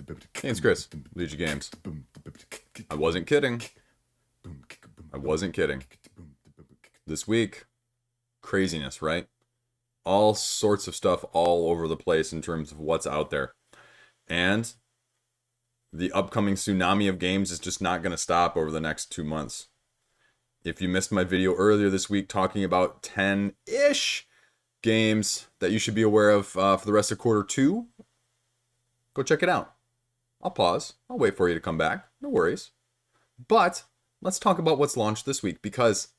Hey, it's Chris, Liege Games. I wasn't kidding. I wasn't kidding. This week, craziness, right? All sorts of stuff all over the place in terms of what's out there. And the upcoming tsunami of games is just not going to stop over the next 2 months. If you missed my video earlier this week talking about 10-ish games that you should be aware of for the rest of Q2, go check it out. I'll pause. I'll wait for you to come back. No worries. But let's talk about what's launched this week, because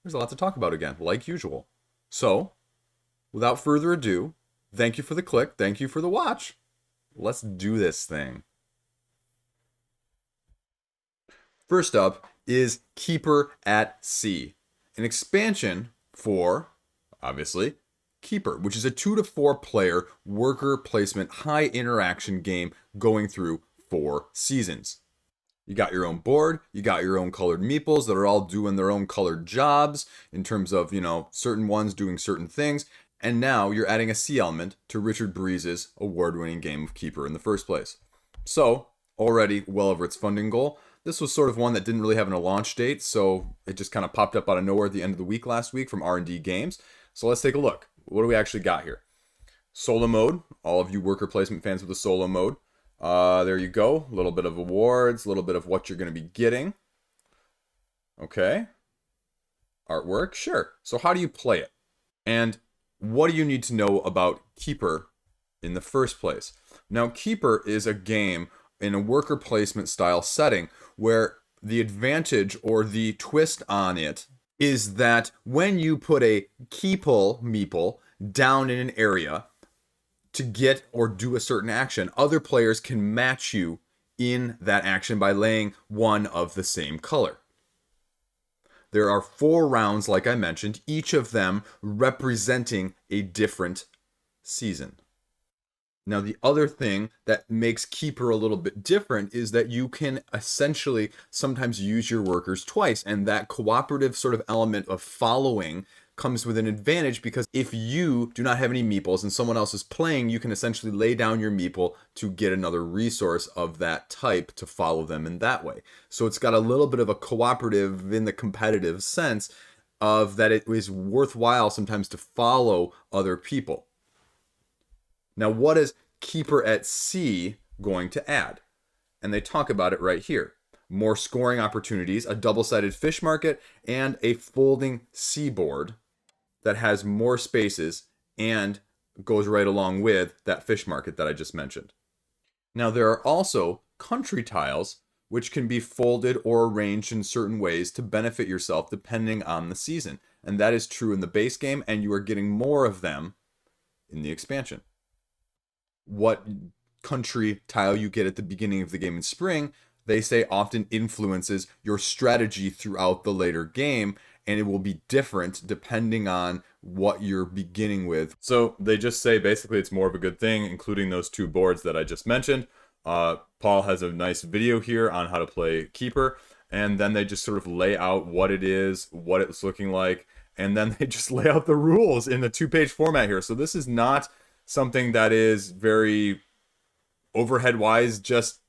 there's a lot to talk about again, like usual. So, without further ado, thank you for the click. Thank you for the watch. Let's do this thing. First up is Keyper at Sea, an expansion for, obviously, Keyper, which is a 2 to 4 player worker placement high interaction game going through 4 seasons. You got your own board, you got your own colored meeples that are all doing their own colored jobs in terms of, certain ones doing certain things, and now you're adding a sea element to Richard Breeze's award-winning game of Keyper in the first place. So, already well over its funding goal. This was sort of one that didn't really have a launch date, so it just kind of popped up out of nowhere at the end of the week last week from R&D Games. So let's take a look. What do we actually got here? Solo mode. All of you worker placement fans with the solo mode. There you go. A little bit of awards, a little bit of what you're going to be getting. Okay. Artwork. Sure. So how do you play it? And what do you need to know about Keyper in the first place? Now, Keyper is a game in a worker placement style setting where the advantage or the twist on it is that when you put a meeple down in an area to get or do a certain action, other players can match you in that action by laying one of the same color. There are 4 rounds, like I mentioned, each of them representing a different season. Now, the other thing that makes Keyper a little bit different is that you can essentially sometimes use your workers twice, and that cooperative sort of element of following comes with an advantage, because if you do not have any meeples and someone else is playing, you can essentially lay down your meeple to get another resource of that type to follow them in that way. So it's got a little bit of a cooperative in the competitive sense of that it is worthwhile sometimes to follow other people. Now, what is Keyper at Sea going to add? And they talk about it right here. More scoring opportunities, a double-sided fish market, and a folding seaboard that has more spaces and goes right along with that fish market that I just mentioned. Now, there are also country tiles which can be folded or arranged in certain ways to benefit yourself depending on the season. And that is true in the base game, and you are getting more of them in the expansion. What country tile you get at the beginning of the game in spring, they say often influences your strategy throughout the later game, and it will be different depending on what you're beginning with. So they just say basically it's more of a good thing, including those 2 boards that I just mentioned. Paul has a nice video here on how to play Keyper, and then they just sort of lay out what it is, what it's looking like, and then they just lay out the rules in the 2-page format here. So this is not something that is very overhead wise, just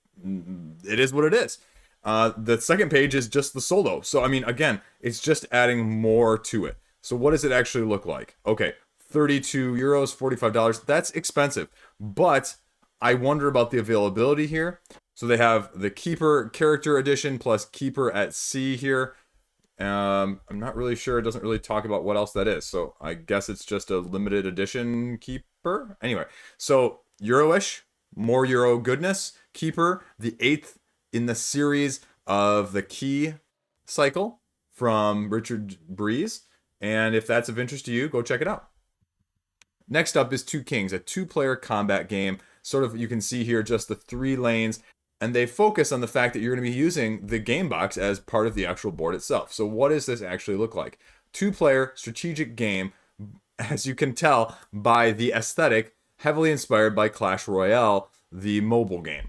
it is what it is. The second page is just the solo. So, I mean, again, it's just adding more to it. So what does it actually look like? Okay, 32 euros, $45. That's expensive, but I wonder about the availability here. So they have the Keyper character edition plus Keyper at Sea here. I'm not really sure. It doesn't really talk about what else that is. So I guess it's just a limited edition Keyper. Anyway, so Euro-ish, more Euro goodness. Keyper, the 8th in the series of the Key cycle from Richard Breeze. And if that's of interest to you, go check it out. Next up is Two Kings, a 2-player combat game. Sort of, you can see here just the 3 lanes. And they focus on the fact that you're going to be using the game box as part of the actual board itself. So what does this actually look like? 2-player strategic game, as you can tell by the aesthetic, heavily inspired by Clash Royale, the mobile game.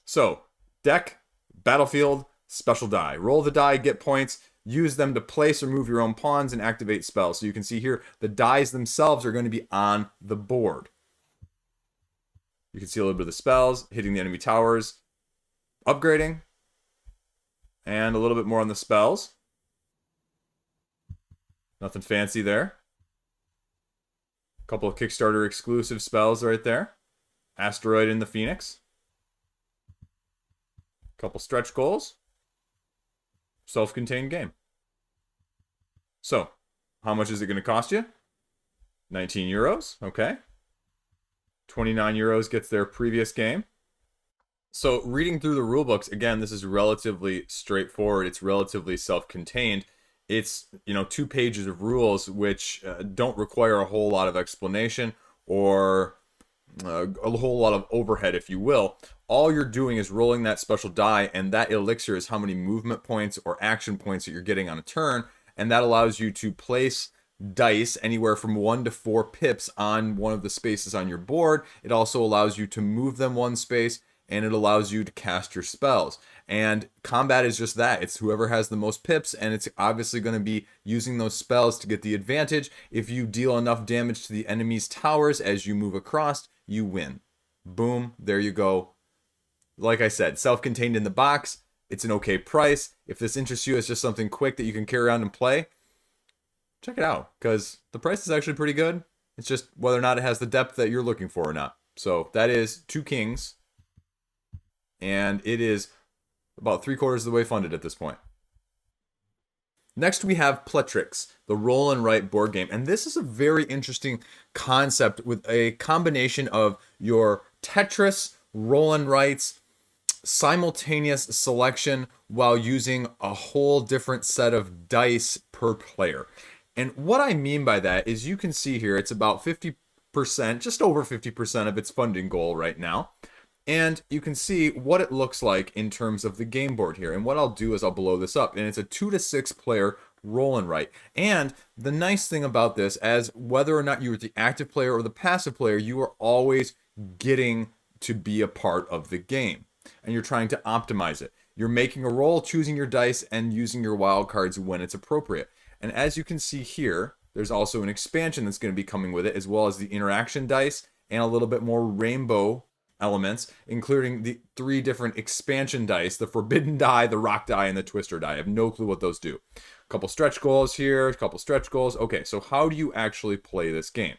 So, deck, battlefield, special die. Roll the die, get points, use them to place or move your own pawns and activate spells. So you can see here, the dies themselves are going to be on the board. You can see a little bit of the spells, hitting the enemy towers, upgrading, and a little bit more on the spells. Nothing fancy there. A couple of Kickstarter exclusive spells right there. Asteroid in the Phoenix. A couple stretch goals. Self-contained game. So, how much is it going to cost you? 19 euros, okay. 29 euros gets their previous game. So, reading through the rulebooks, again, this is relatively straightforward. It's relatively self-contained. It's, 2 pages of rules, which don't require a whole lot of explanation or a whole lot of overhead, if you will. All you're doing is rolling that special die, and that elixir is how many movement points or action points that you're getting on a turn, and that allows you to place dice anywhere from 1 to 4 pips on one of the spaces on your board. It also allows you to move them 1 space, and it allows you to cast your spells. And combat is just that. It's whoever has the most pips, and it's obviously going to be using those spells to get the advantage. If you deal enough damage to the enemy's towers as you move across, you win. Boom, there you go. Like I said, self-contained in the box. It's an okay price. If this interests you as just something quick that you can carry around and play, check it out, because the price is actually pretty good. It's just whether or not it has the depth that you're looking for or not. So that is 2 Kings, and it is about 3/4 of the way funded at this point. Next, we have PLETRIX, the roll and write board game. And this is a very interesting concept with a combination of your Tetris, roll and writes, simultaneous selection while using a whole different set of dice per player. And what I mean by that is you can see here it's about 50%, just over 50% of its funding goal right now. And you can see what it looks like in terms of the game board here. And what I'll do is I'll blow this up. And it's a 2 to 6 player roll and write. And the nice thing about this, as whether or not you're the active player or the passive player, you are always getting to be a part of the game. And you're trying to optimize it. You're making a roll, choosing your dice, and using your wild cards when it's appropriate. And as you can see here, there's also an expansion that's going to be coming with it, as well as the interaction dice and a little bit more rainbow elements, including the 3 different expansion dice, the forbidden die, the rock die, and the twister die. I have no clue what those do. A couple stretch goals here, a couple stretch goals. Okay, so how do you actually play this game?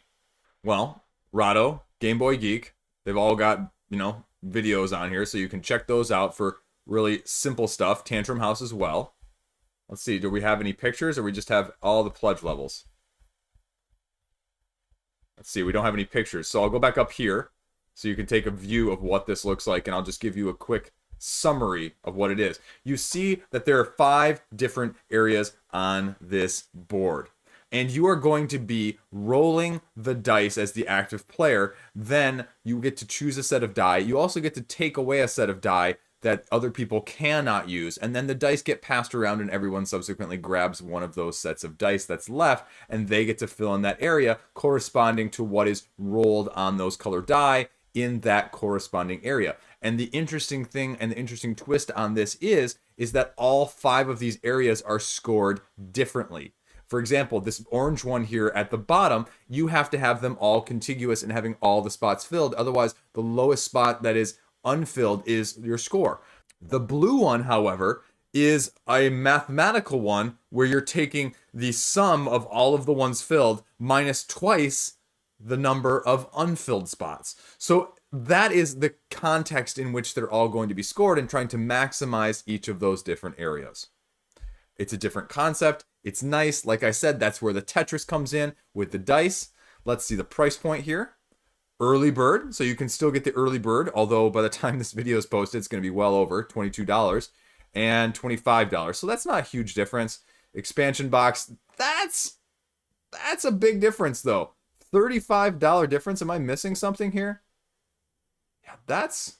Well, Rahdo, Game Boy Geek, they've all got, videos on here, so you can check those out for really simple stuff. Tantrum House as well. Let's see, do we have any pictures, or we just have all the pledge levels? Let's see, we don't have any pictures, so I'll go back up here so you can take a view of what this looks like, and I'll just give you a quick summary of what it is. You see that there are 5 different areas on this board, and you are going to be rolling the dice as the active player. Then you get to choose a set of die. You also get to take away a set of die that other people cannot use, and then the dice get passed around, and everyone subsequently grabs one of those sets of dice that's left, and they get to fill in that area corresponding to what is rolled on those colored die in that corresponding area. And the interesting thing and the interesting twist on this is that all 5 of these areas are scored differently. For example, this orange one here at the bottom, you have to have them all contiguous and having all the spots filled. Otherwise, the lowest spot that is unfilled is your score. The blue one, however, is a mathematical one where you're taking the sum of all of the ones filled minus twice the number of unfilled spots. So that is the context in which they're all going to be scored, and trying to maximize each of those different areas. It's a different concept. It's nice. Like I said, that's where the Tetris comes in with the dice. Let's see the price point here. Early bird, so you can still get the early bird, although by the time this video is posted, it's going to be well over $22 and $25. So that's not a huge difference. Expansion box, that's a big difference though. $35 difference. Am I missing something here? Yeah, that's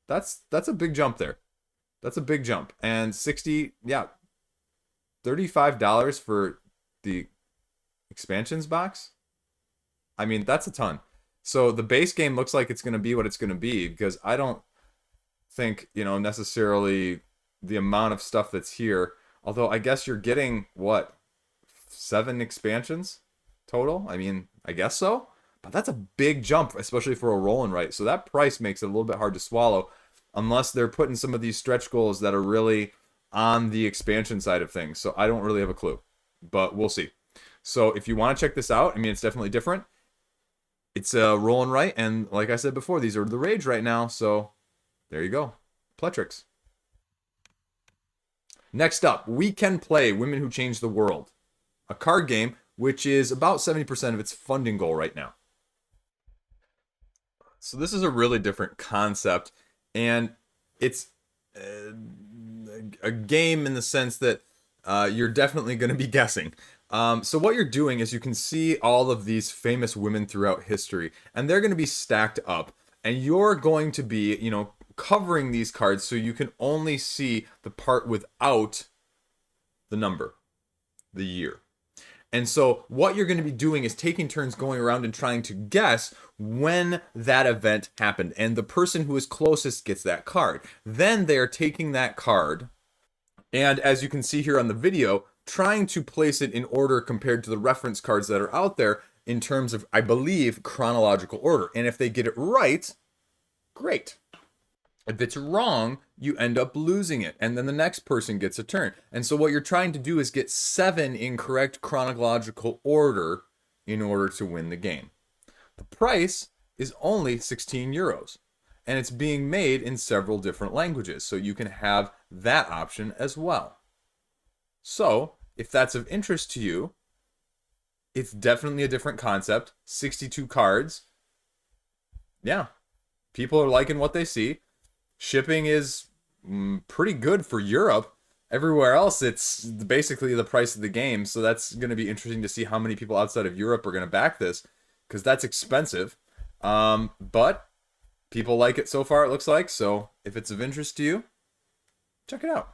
a big jump there. That's a big jump. And $35 for the expansions box. I mean, that's a ton. So the base game looks like it's going to be what it's going to be, because I don't think, necessarily the amount of stuff that's here. Although I guess you're getting, 7 expansions total? I mean, I guess so. But that's a big jump, especially for a roll and write. So that price makes it a little bit hard to swallow unless they're putting some of these stretch goals that are really on the expansion side of things. So I don't really have a clue, but we'll see. So if you want to check this out, I mean, it's definitely different. It's a roll and write, and like I said before, these are the rage right now. So there you go. PLETRIX. Next up, We Can Play Women Who Change the World, a card game which is about 70% of its funding goal right now. So this is a really different concept, and it's a game in the sense that you're definitely going to be guessing. So what you're doing is you can see all of these famous women throughout history, and they're going to be stacked up, and you're going to be, you know, covering these cards so you can only see the part without the number, the year. And so what you're going to be doing is taking turns going around and trying to guess when that event happened. And the person who is closest gets that card. Then they are taking that card, and as you can see here on the video, trying to place it in order compared to the reference cards that are out there in terms of, I believe, chronological order. And if they get it right, great. If it's wrong, you end up losing it, and then the next person gets a turn. And so what you're trying to do is get 7 in correct chronological order in order to win the game. The price is only 16 euros, and it's being made in several different languages, so you can have that option as well. So, if that's of interest to you, it's definitely a different concept. 62 cards. Yeah, people are liking what they see. Shipping is pretty good for Europe. Everywhere else, it's basically the price of the game. So that's going to be interesting to see how many people outside of Europe are going to back this, because that's expensive. But people like it so far, it looks like. So if it's of interest to you, check it out.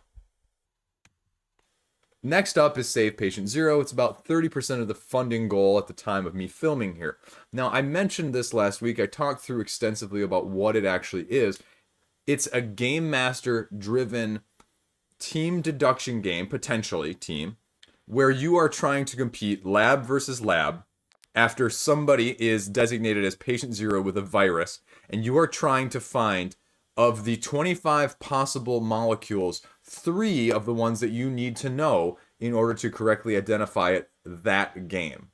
Next up is Save Patient Zero. It's about 30% of the funding goal at the time of me filming here. Now, I mentioned this last week. I talked through extensively about what it actually is. It's a game master driven team deduction game, potentially team, where you are trying to compete lab versus lab after somebody is designated as patient zero with a virus, and you are trying to find, of the 25 possible molecules, 3 of the ones that you need to know in order to correctly identify it that game.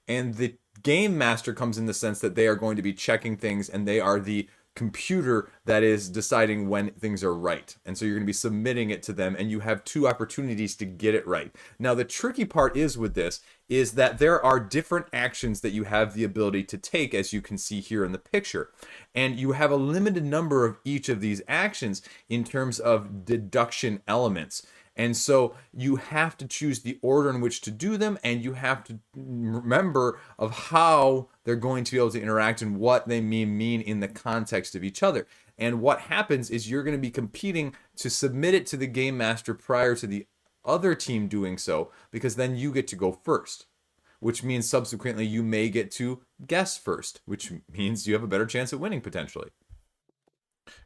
And the game master comes in the sense that they are going to be checking things, and they are the computer that is deciding when things are right. And so you're going to be submitting it to them, and you have 2 opportunities to get it right. Now, the tricky part is with this is that there are different actions that you have the ability to take, as you can see here in the picture. And you have a limited number of each of these actions in terms of deduction elements. And so you have to choose the order in which to do them, and you have to remember of how they're going to be able to interact and what they mean in the context of each other. And what happens is you're going to be competing to submit it to the game master prior to the other team doing so, because then you get to go first, which means subsequently you may get to guess first, which means you have a better chance at winning potentially.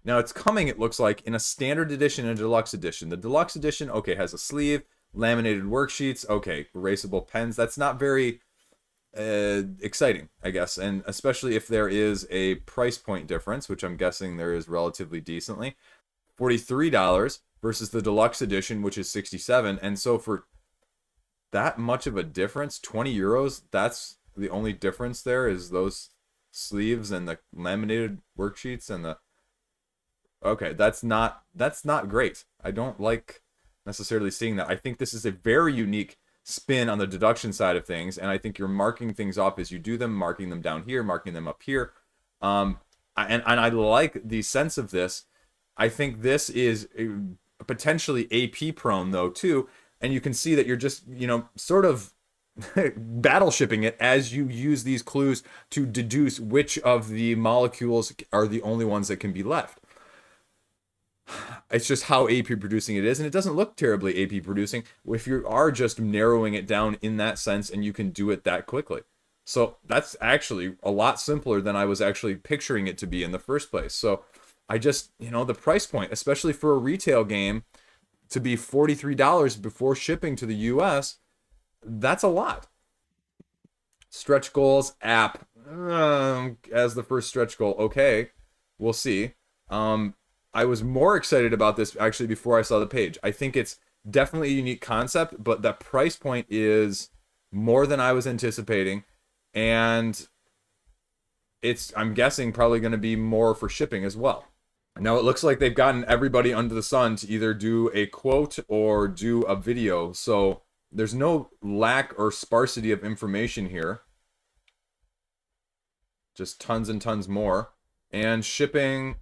Now it's coming, it looks like, in a standard edition and a deluxe edition. The deluxe edition, okay, has a sleeve, laminated worksheets, okay, erasable pens. That's not very exciting, I guess, and especially if there is a price point difference, which I'm guessing there is relatively decently. $43 versus the deluxe edition, which is $67. And so for that much of a difference, 20 euros, that's the only difference there, is those sleeves and the laminated worksheets and the... Okay, that's not great. I don't like necessarily seeing that. I think this is a very unique spin on the deduction side of things, and I think you're marking things off as you do them, marking them down here, marking them up here. And I like the sense of this. I think this is potentially AP prone though too, and you can see that you're just, you know, sort of battleshipping it as you use these clues to deduce which of the molecules are the only ones that can be left. It's just how AP producing it is, and it doesn't look terribly AP producing if you are just narrowing it down in that sense and you can do it that quickly. So that's actually a lot simpler than I was actually picturing it to be in the first place. So I just, you know, the price point, especially for a retail game, to be $43 before shipping to the US, that's a lot. Stretch goals app. as the first stretch goal. Okay, we'll see. I was more excited about this actually before I saw the page. I think it's definitely a unique concept, but the price point is more than I was anticipating, and it's, I'm guessing, probably going to be more for shipping as well. Now it looks like they've gotten everybody under the sun to either do a quote or do a video, so there's no lack or sparsity of information here. Just tons and tons more. And shipping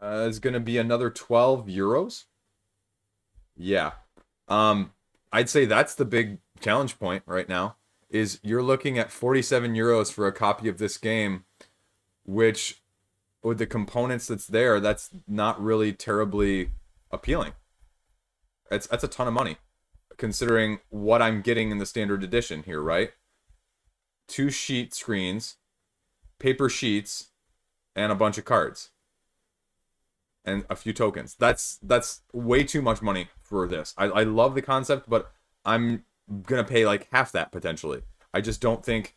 is going to be another 12 euros. Yeah. I'd say that's the big challenge point right now, is you're looking at 47 euros for a copy of this game, which, with the components that's there, that's not really terribly appealing. That's a ton of money, considering what I'm getting in the standard edition here, right? 2 sheet screens, paper sheets, and a bunch of cards. And a few tokens. That's way too much money for this. I love the concept, but I'm gonna pay like half that potentially. I just don't think...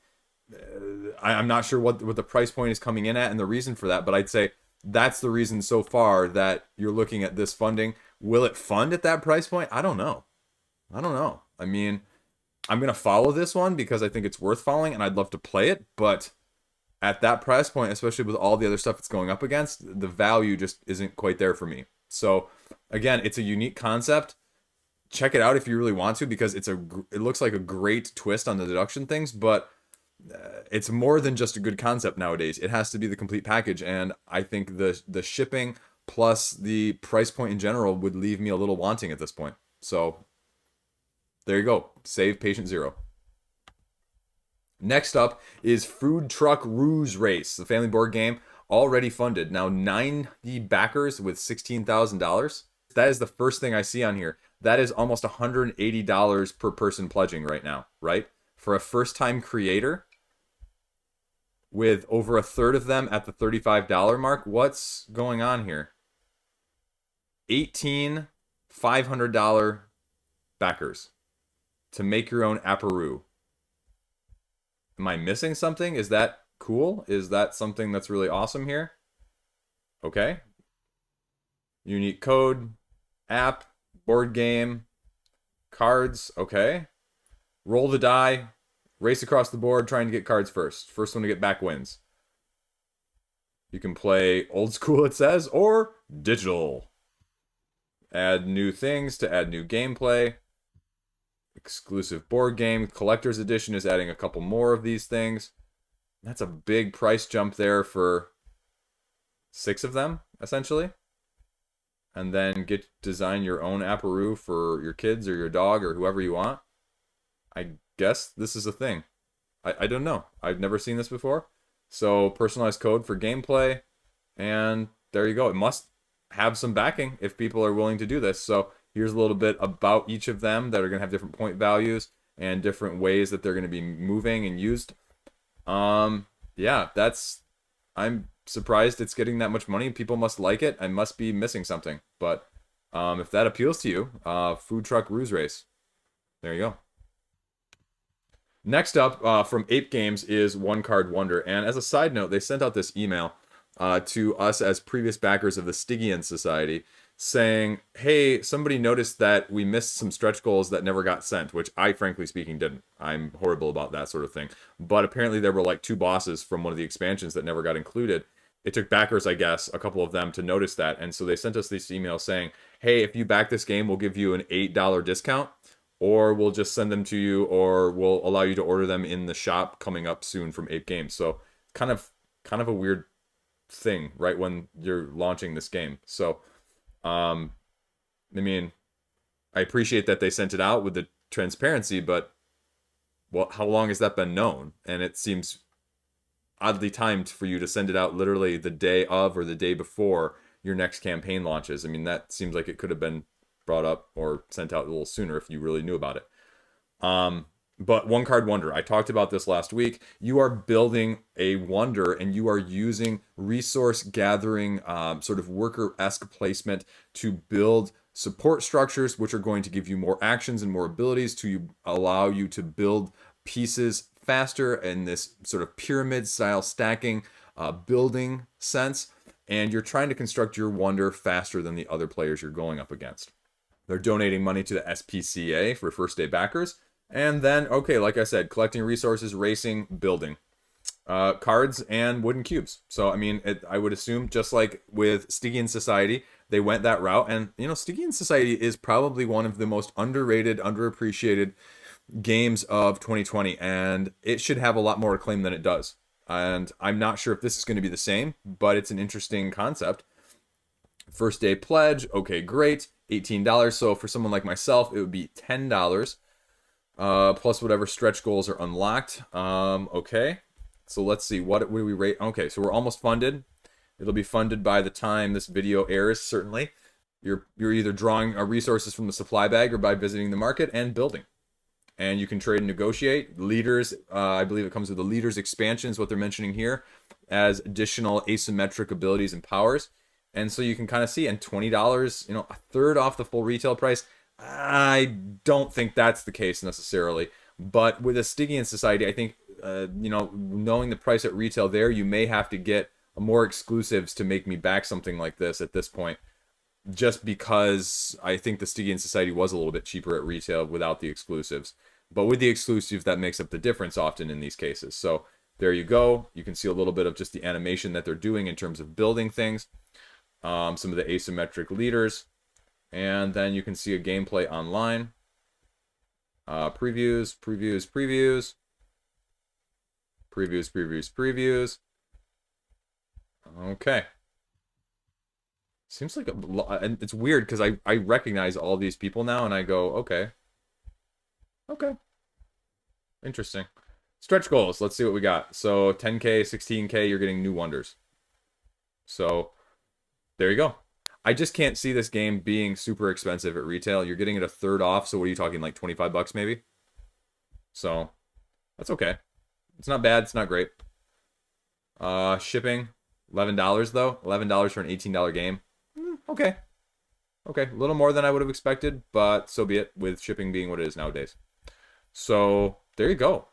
I'm not sure what the price point is coming in at and the reason for that, but I'd say that's the reason so far that you're looking at this funding. Will it fund at that price point? I don't know. I mean, I'm going to follow this one because I think it's worth following and I'd love to play it, but at that price point, especially with all the other stuff it's going up against, the value just isn't quite there for me. So again, it's a unique concept. Check it out if you really want to, because it looks like a great twist on the deduction things, but it's more than just a good concept nowadays. It has to be the complete package, and I think the shipping plus the price point in general would leave me a little wanting at this point. So there you go. Save Patient Zero. Next up is Food Truck Rooz Race, the family board game, already funded. Now 90 backers with $16,000. That is the first thing I see on here. That is almost $180 per person pledging right now, right? For a first-time creator, with over a third of them at the $35 mark. What's going on here? 18 $500 backers to make your own apparoo. Am I missing something? Is that cool? Is that something that's really awesome here? Okay. Unique code, app, board game, cards. Okay. Roll the die. Race across the board trying to get cards first. First one to get back wins. You can play old school, it says, or digital. Add new things to add new gameplay. Exclusive board game. Collector's edition is adding a couple more of these things. That's a big price jump there for 6 of them, essentially. And then design your own apparoo for your kids or your dog or whoever you want. I guess this is a thing. I don't know. I've never seen this before. So personalized code for gameplay, and there you go. It must have some backing if people are willing to do this. So here's a little bit about each of them that are going to have different point values and different ways that they're going to be moving and used. Yeah, I'm surprised it's getting that much money. People must like it. I must be missing something. But if that appeals to you, Food Truck Rooz Race. There you go. Next up from Ape Games is One Card Wonder. And as a side note, they sent out this email to us as previous backers of the Stygian Society saying, hey, somebody noticed that we missed some stretch goals that never got sent, which I, frankly speaking, didn't. I'm horrible about that sort of thing. But apparently there were like 2 bosses from one of the expansions that never got included. It took backers, I guess, a couple of them to notice that. And so they sent us this email saying, hey, if you back this game, we'll give you an $8 discount. Or we'll just send them to you, or we'll allow you to order them in the shop coming up soon from Ape Games. So kind of a weird thing right when you're launching this game. So I mean, I appreciate that they sent it out with the transparency, but well, how long has that been known? And it seems oddly timed for you to send it out literally the day of or the day before your next campaign launches. I mean, that seems like it could have been brought up or sent out a little sooner if you really knew about it. But One Card Wonder, I talked about this last week. You are building a wonder and you are using resource gathering, sort of worker-esque placement to build support structures, which are going to give you more actions and more abilities to allow you to build pieces faster in this sort of pyramid style stacking building sense, and you're trying to construct your wonder faster than the other players you're going up against. They're donating money to the SPCA for first day backers, and then, okay, like I said, collecting resources, racing, building. Cards and wooden cubes. So, I mean, I would assume, just like with Stygian Society, they went that route. And, you know, Stygian Society is probably one of the most underrated, underappreciated games of 2020. And it should have a lot more acclaim than it does. And I'm not sure if this is going to be the same, but it's an interesting concept. First day pledge. Okay, great. $18. So for someone like myself, it would be $10. Plus whatever stretch goals are unlocked. Okay. So let's see, what do we rate? Okay, so we're almost funded. It'll be funded by the time this video airs, certainly. You're either drawing resources from the supply bag or by visiting the market and building. And you can trade and negotiate. Leaders, I believe it comes with the Leaders expansion is what they're mentioning here, as additional asymmetric abilities and powers. And so you can kind of see, and $20, you know, a third off the full retail price. I don't think that's the case necessarily. But with a Stygian Society, I think, you know, knowing the price at retail there, you may have to get more exclusives to make me back something like this at this point. Just because I think the Stygian Society was a little bit cheaper at retail without the exclusives. But with the exclusives, that makes up the difference often in these cases. So there you go. You can see a little bit of just the animation that they're doing in terms of building things. Some of the asymmetric leaders. And then you can see a gameplay online. Previews. Okay. Seems like a lot, and it's weird because I recognize all these people now, and I go, okay. Interesting. Stretch goals. Let's see what we got. So 10K, 16K, you're getting new wonders. So there you go. I just can't see this game being super expensive at retail. You're getting it a third off, so what are you talking, like 25 bucks maybe? So that's okay. It's not bad. It's not great. Shipping, $11 though. $11 for an $18 game. Okay. Okay, a little more than I would have expected, but so be it, with shipping being what it is nowadays. So there you go.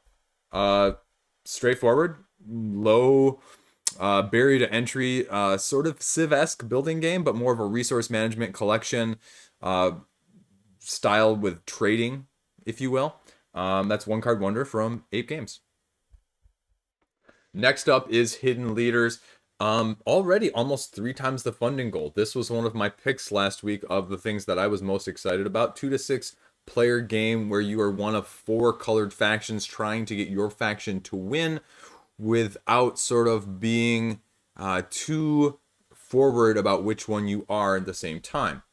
Straightforward, low barrier to entry, sort of Civ-esque building game, but more of a resource management collection style with trading, if you will. That's One Card Wonder from Ape Games. Next up is Hidden Leaders. Already almost 3 times the funding goal. This was one of my picks last week of the things that I was most excited about. 2 to 6 player game where you are one of 4 colored factions trying to get your faction to win without sort of being too forward about which one you are at the same time.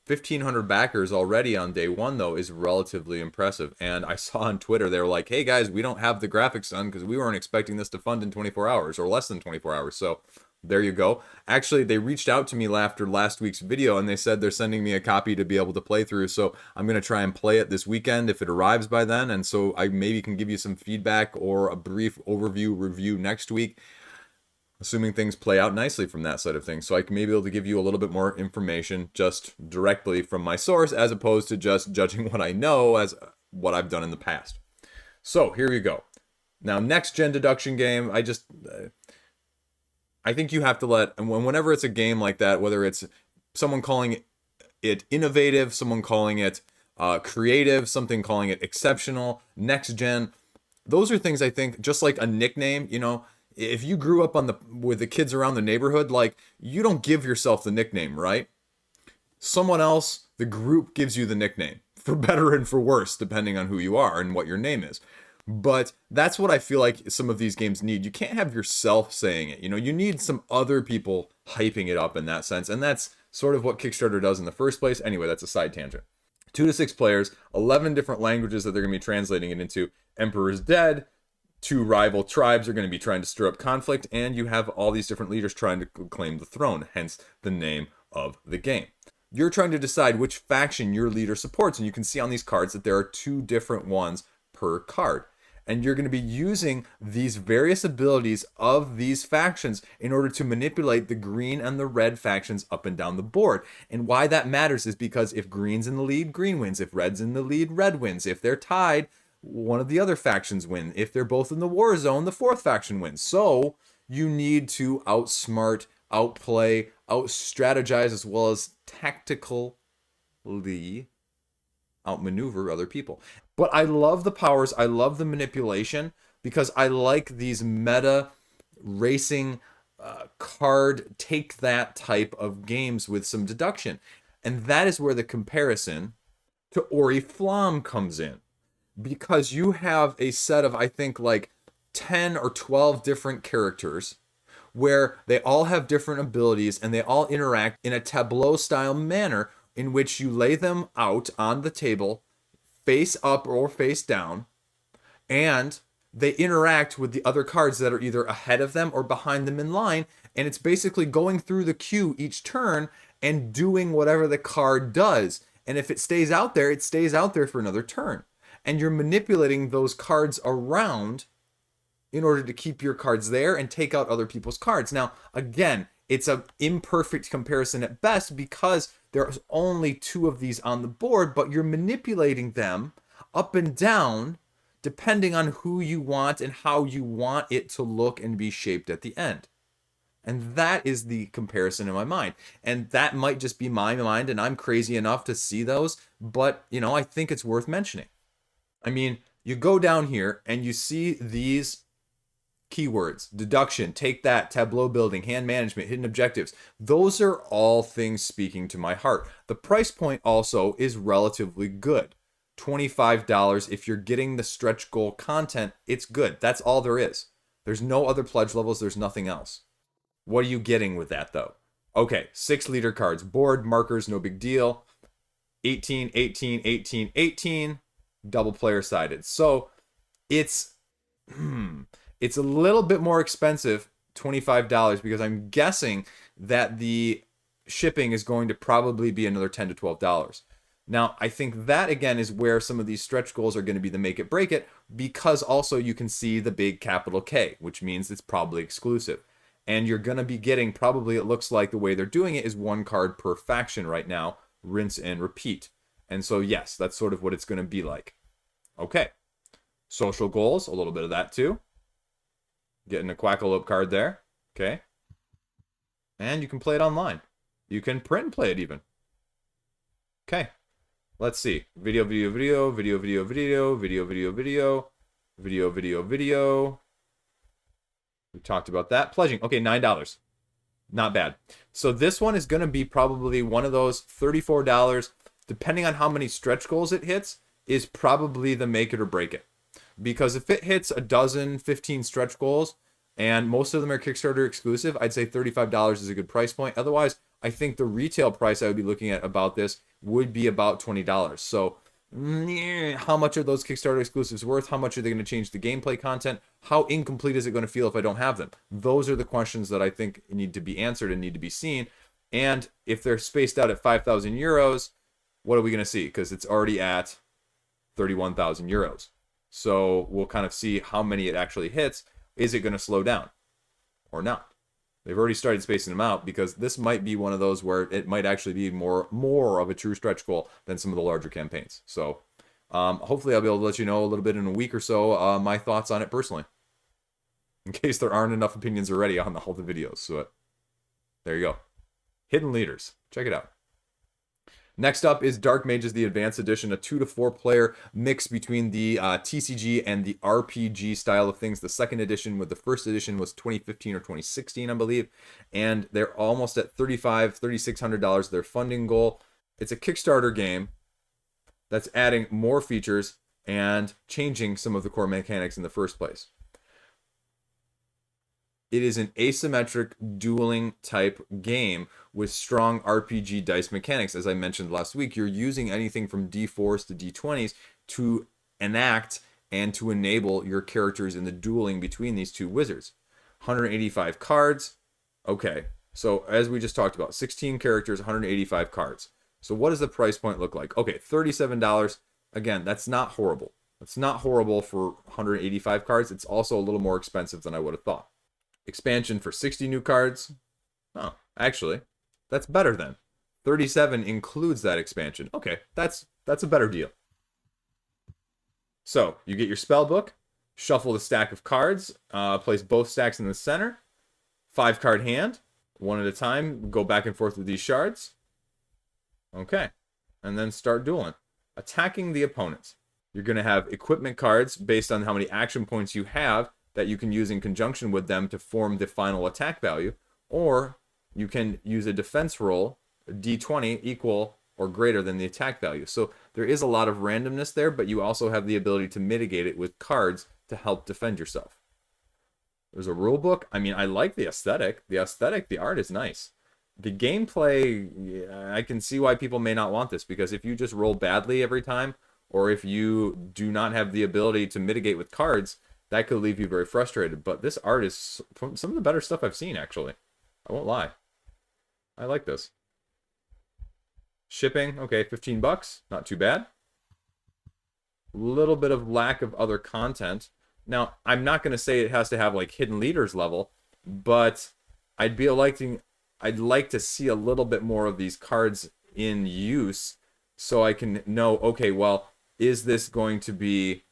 1,500 backers already on day 1, though, is relatively impressive. And I saw on Twitter, they were like, hey guys, we don't have the graphics done because we weren't expecting this to fund in 24 hours or less than 24 hours. So there you go. Actually, they reached out to me after last week's video and they said they're sending me a copy to be able to play through. So I'm going to try and play it this weekend if it arrives by then. And so I maybe can give you some feedback or a brief overview review next week, assuming things play out nicely from that side of things. So I can maybe be able to give you a little bit more information just directly from my source, as opposed to just judging what I know as what I've done in the past. So here we go. Now, next gen deduction game, I think you have to and whenever it's a game like that, whether it's someone calling it innovative, someone calling it creative, something calling it exceptional, next gen, those are things I think, just like a nickname, you know, if you grew up with the kids around the neighborhood, like, you don't give yourself the nickname, right? Someone else, the group, gives you the nickname, for better and for worse, depending on who you are and what your name is. But that's what I feel like some of these games need. You can't have yourself saying it. You know, you need some other people hyping it up in that sense. And that's sort of what Kickstarter does in the first place. Anyway, that's a side tangent. 2 to 6 players, 11 different languages that they're going to be translating it into. Emperor's Dead. 2 rival tribes are going to be trying to stir up conflict, and you have all these different leaders trying to claim the throne, hence the name of the game. You're trying to decide which faction your leader supports, and you can see on these cards that there are 2 different ones per card. And you're going to be using these various abilities of these factions in order to manipulate the green and the red factions up and down the board. And why that matters is because if green's in the lead, green wins. If red's in the lead, red wins. If they're tied, one of the other factions win. If they're both in the war zone, the fourth faction wins. So you need to outsmart, outplay, out-strategize, as well as tactically outmaneuver other people. But I love the powers. I love the manipulation because I like these meta racing card take that type of games with some deduction. And that is where the comparison to Oriflamme comes in. Because you have a set of, I think, like 10 or 12 different characters where they all have different abilities and they all interact in a tableau style manner in which you lay them out on the table, face up or face down, and they interact with the other cards that are either ahead of them or behind them in line, and it's basically going through the queue each turn and doing whatever the card does. And if it stays out there, it stays out there for another turn. And you're manipulating those cards around in order to keep your cards there and take out other people's cards. Now, again, it's an imperfect comparison at best because there's only 2 of these on the board, but you're manipulating them up and down depending on who you want and how you want it to look and be shaped at the end. And that is the comparison in my mind. And that might just be my mind, and I'm crazy enough to see those, but, you know, I think it's worth mentioning. I mean, you go down here and you see these keywords: deduction, take that, tableau building, hand management, hidden objectives. Those are all things speaking to my heart. The price point also is relatively good. $25. If you're getting the stretch goal content, it's good. That's all there is. There's no other pledge levels. There's nothing else. What are you getting with that, though? Okay, 6 leader cards, board markers, no big deal. 18, 18, 18, 18, double player sided. So it's a little bit more expensive, $25, because I'm guessing that the shipping is going to probably be another $10 to $12. Now, I think that, again, is where some of these stretch goals are going to be the make it, break it, because also you can see the big capital K, which means it's probably exclusive. And you're going to be getting, probably, it looks like the way they're doing it is 1 card per faction right now, rinse and repeat. And so, yes, that's sort of what it's going to be like. Okay. Social goals, a little bit of that too. Getting a Quackalope card there. Okay. And you can play it online. You can print and play it even. Okay. Let's see. Video, video, video, video, video, video, video, video, video, video, video, video. We talked about that. Pledging. Okay, $9. Not bad. So this one is going to be probably one of those $34, depending on how many stretch goals it hits, is probably the make it or break it. Because if it hits a dozen, 15 stretch goals, and most of them are Kickstarter exclusive, I'd say $35 is a good price point. Otherwise, I think the retail price I would be looking at about this would be about $20. So how much are those Kickstarter exclusives worth? How much are they going to change the gameplay content? How incomplete is it going to feel if I don't have them? Those are the questions that I think need to be answered and need to be seen. And if they're spaced out at 5,000 euros, what are we going to see? Because it's already at 31,000 euros. So we'll kind of see how many it actually hits. Is it going to slow down or not? They've already started spacing them out, because this might be one of those where it might actually be more of a true stretch goal than some of the larger campaigns. So hopefully I'll be able to let you know a little bit in a week or so my thoughts on it personally, in case there aren't enough opinions already on all the videos. So there you go. Hidden Leaders. Check it out. Next up is Dark Mages, the Advanced Edition, a 2 to 4 player mix between the TCG and the RPG style of things. The second edition with the first edition was 2015 or 2016, I believe. And they're almost at $3,600, their funding goal. It's a Kickstarter game that's adding more features and changing some of the core mechanics in the first place. It is an asymmetric dueling type game with strong RPG dice mechanics. As I mentioned last week, you're using anything from D4s to D20s to enact and to enable your characters in the dueling between these two wizards. 185 cards. Okay, so as we just talked about, 16 characters, 185 cards. So what does the price point look like? Okay, $37. Again, that's not horrible. It's not horrible for 185 cards. It's also a little more expensive than I would have thought. Expansion for 60 new cards. Oh, actually, that's better then. 37 includes that expansion. Okay, that's a better deal. So you get your spell book, shuffle the stack of cards, place both stacks in the center, 5-card hand, one at a time, go back and forth with these shards. Okay, and then start dueling. Attacking the opponents. You're going to have equipment cards based on how many action points you have that you can use in conjunction with them to form the final attack value, or you can use a defense roll, a d20 equal or greater than the attack value. So there is a lot of randomness there, but you also have the ability to mitigate it with cards to help defend yourself. There's a rule book. I mean, I like the aesthetic. The art is nice. The gameplay, I can see why people may not want this, because if you just roll badly every time, or if you do not have the ability to mitigate with cards, that could leave you very frustrated. But this art is some of the better stuff I've seen, actually. I won't lie. I like this. Shipping, okay, $15, not too bad. Little bit of lack of other content. Now, I'm not going to say it has to have like hidden leaders level, but I'd like to see a little bit more of these cards in use so I can know, okay, well, is this going to be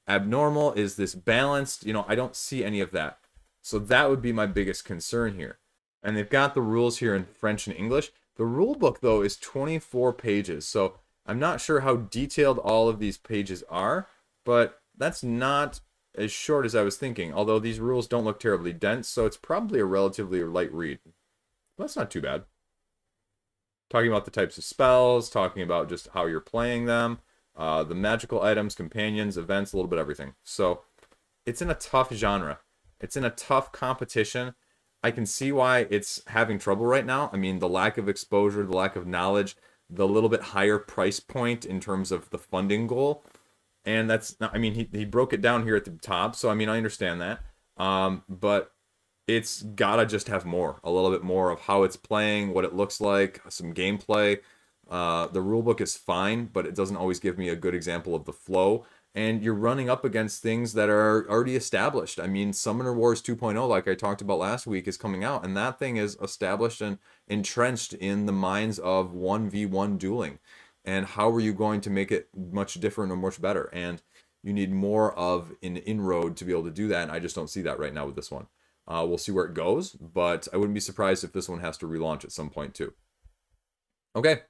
abnormal? Is this balanced? You know, I don't see any of that. So that would be my biggest concern here. And they've got the rules here in French and English. The rule book, though, is 24 pages. So I'm not sure how detailed all of these pages are, but that's not as short as I was thinking. Although these rules don't look terribly dense, so it's probably a relatively light read. Well, that's not too bad. Talking about the types of spells, talking about just how you're playing them, the magical items, companions, events, a little bit of everything. So it's in a tough genre. It's in a tough competition. I can see why it's having trouble right now. I mean, the lack of exposure, the lack of knowledge, the little bit higher price point in terms of the funding goal. And that's not, I mean, he broke it down here at the top. So, I mean, I understand that. But it's gotta just have more, a little bit more of how it's playing, what it looks like, some gameplay. The rulebook is fine, but it doesn't always give me a good example of the flow. And you're running up against things that are already established. I mean, Summoner Wars 2.0, like I talked about last week, is coming out, and that thing is established and entrenched in the minds of 1v1 dueling. And how are you going to make it much different or much better? And you need more of an inroad to be able to do that, and I just don't see that right now with this one. We'll see where it goes, but I wouldn't be surprised if this one has to relaunch at some point too. Okay,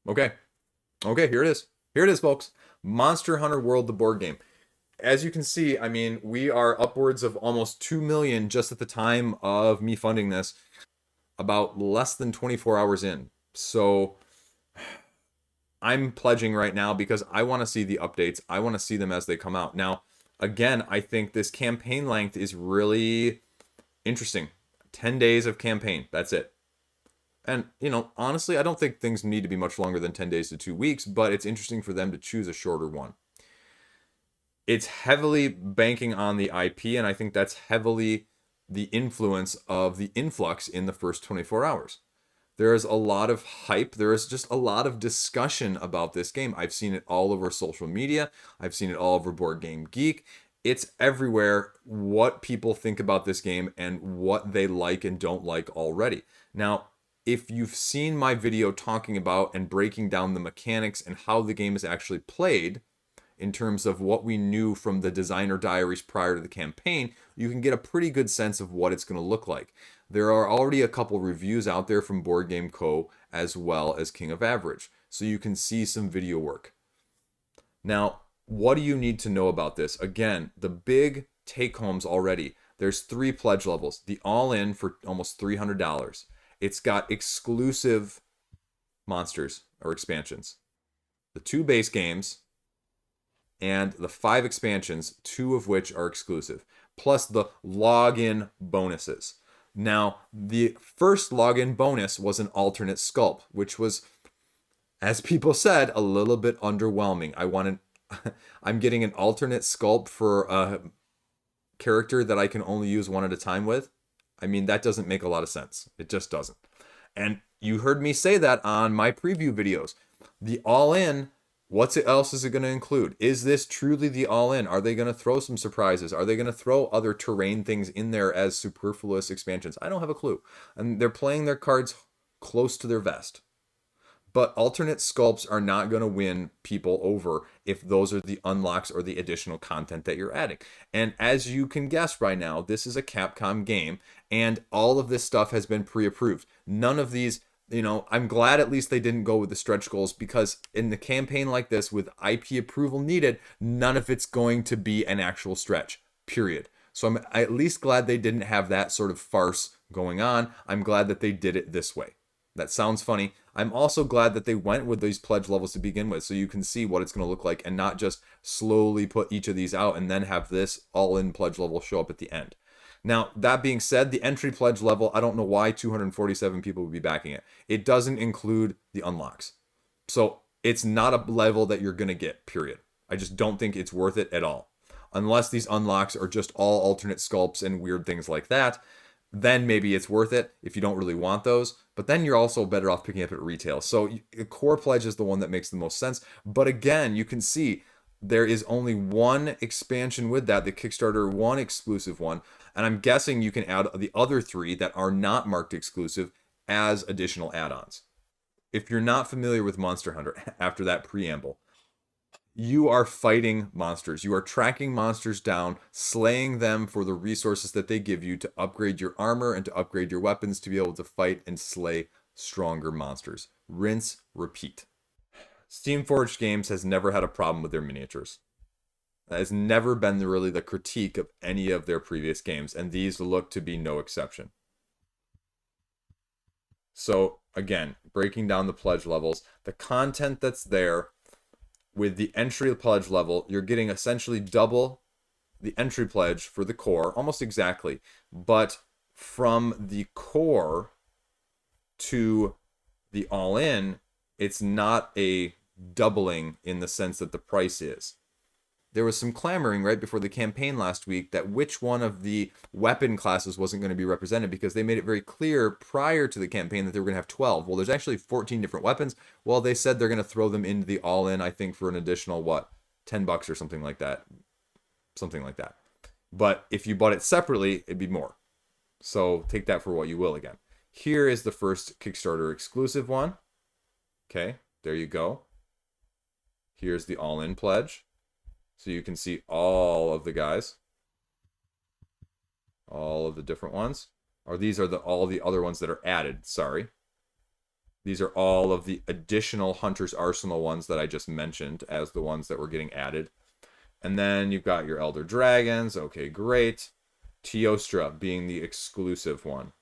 here it is. Here it is, folks. Monster Hunter World, the board game. As you can see, I mean, we are upwards of almost 2 million just at the time of me funding this, about less than 24 hours in. So I'm pledging right now because I want to see the updates. I want to see them as they come out. Now, again, I think this campaign length is really interesting. 10 days of campaign. That's it. And, you know, honestly, I don't think things need to be much longer than 10 days to 2 weeks, but it's interesting for them to choose a shorter one. It's heavily banking on the IP, and I think that's heavily the influence of the influx in the first 24 hours. There is a lot of hype. There is just a lot of discussion about this game. I've seen it all over social media. I've seen it all over Board Game Geek. It's everywhere what people think about this game and what they like and don't like already. Now, if you've seen my video talking about and breaking down the mechanics and how the game is actually played, in terms of what we knew from the designer diaries prior to the campaign, you can get a pretty good sense of what it's going to look like. There are already a couple reviews out there from Board Game Co. as well as King of Average, so you can see some video work. Now, what do you need to know about this? Again, the big take-homes already. There's 3 pledge levels. The all-in for almost $300. It's got exclusive monsters or expansions. The 2 base games and the 5 expansions, 2 of which are exclusive, plus the login bonuses. Now, the first login bonus was an alternate sculpt, which was, as people said, a little bit underwhelming. I'm getting an alternate sculpt for a character that I can only use one at a time with. I mean, that doesn't make a lot of sense. It just doesn't. And you heard me say that on my preview videos. The all-in, what else is it going to include? Is this truly the all-in? Are they going to throw some surprises? Are they going to throw other terrain things in there as superfluous expansions? I don't have a clue. And they're playing their cards close to their vest. But alternate sculpts are not going to win people over if those are the unlocks or the additional content that you're adding. And as you can guess by now, this is a Capcom game, and all of this stuff has been pre-approved. None of these, I'm glad at least they didn't go with the stretch goals, because in the campaign like this with IP approval needed, none of it's going to be an actual stretch, period. So I'm at least glad they didn't have that sort of farce going on. I'm glad that they did it this way. That sounds funny. I'm also glad that they went with these pledge levels to begin with, so you can see what it's going to look like and not just slowly put each of these out and then have this all-in pledge level show up at the end. Now, that being said, the entry pledge level, I don't know why 247 people would be backing it. It doesn't include the unlocks. So it's not a level that you're going to get, period. I just don't think it's worth it at all. Unless these unlocks are just all alternate sculpts and weird things like that, then maybe it's worth it if you don't really want those. But then you're also better off picking up at retail. So the core pledge is the one that makes the most sense. But again, you can see there is only one expansion with that, the Kickstarter one exclusive one. And I'm guessing you can add the other 3 that are not marked exclusive as additional add-ons. If you're not familiar with Monster Hunter, after that preamble, you are fighting monsters. You are tracking monsters down, slaying them for the resources that they give you to upgrade your armor and to upgrade your weapons to be able to fight and slay stronger monsters. Rinse, repeat. Steamforged Games has never had a problem with their miniatures. That has never been really the critique of any of their previous games, and these look to be no exception. So, again, breaking down the pledge levels, the content that's there, with the entry pledge level, you're getting essentially double the entry pledge for the core, almost exactly. But from the core to the all-in, it's not a doubling in the sense that the price is. There was some clamoring right before the campaign last week that which one of the weapon classes wasn't going to be represented, because they made it very clear prior to the campaign that they were going to have 12. Well, there's actually 14 different weapons. Well, they said they're going to throw them into the all-in, I think, for an additional, $10 or something like that. Something like that. But if you bought it separately, it'd be more. So take that for what you will again. Here is the first Kickstarter exclusive one. Okay, there you go. Here's the all-in pledge. So you can see all of the guys. All of the different ones. Or these are all the other ones that are added, sorry. These are all of the additional Hunter's Arsenal ones that I just mentioned as the ones that were getting added. And then you've got your Elder Dragons. Okay, great. Teostra being the exclusive one.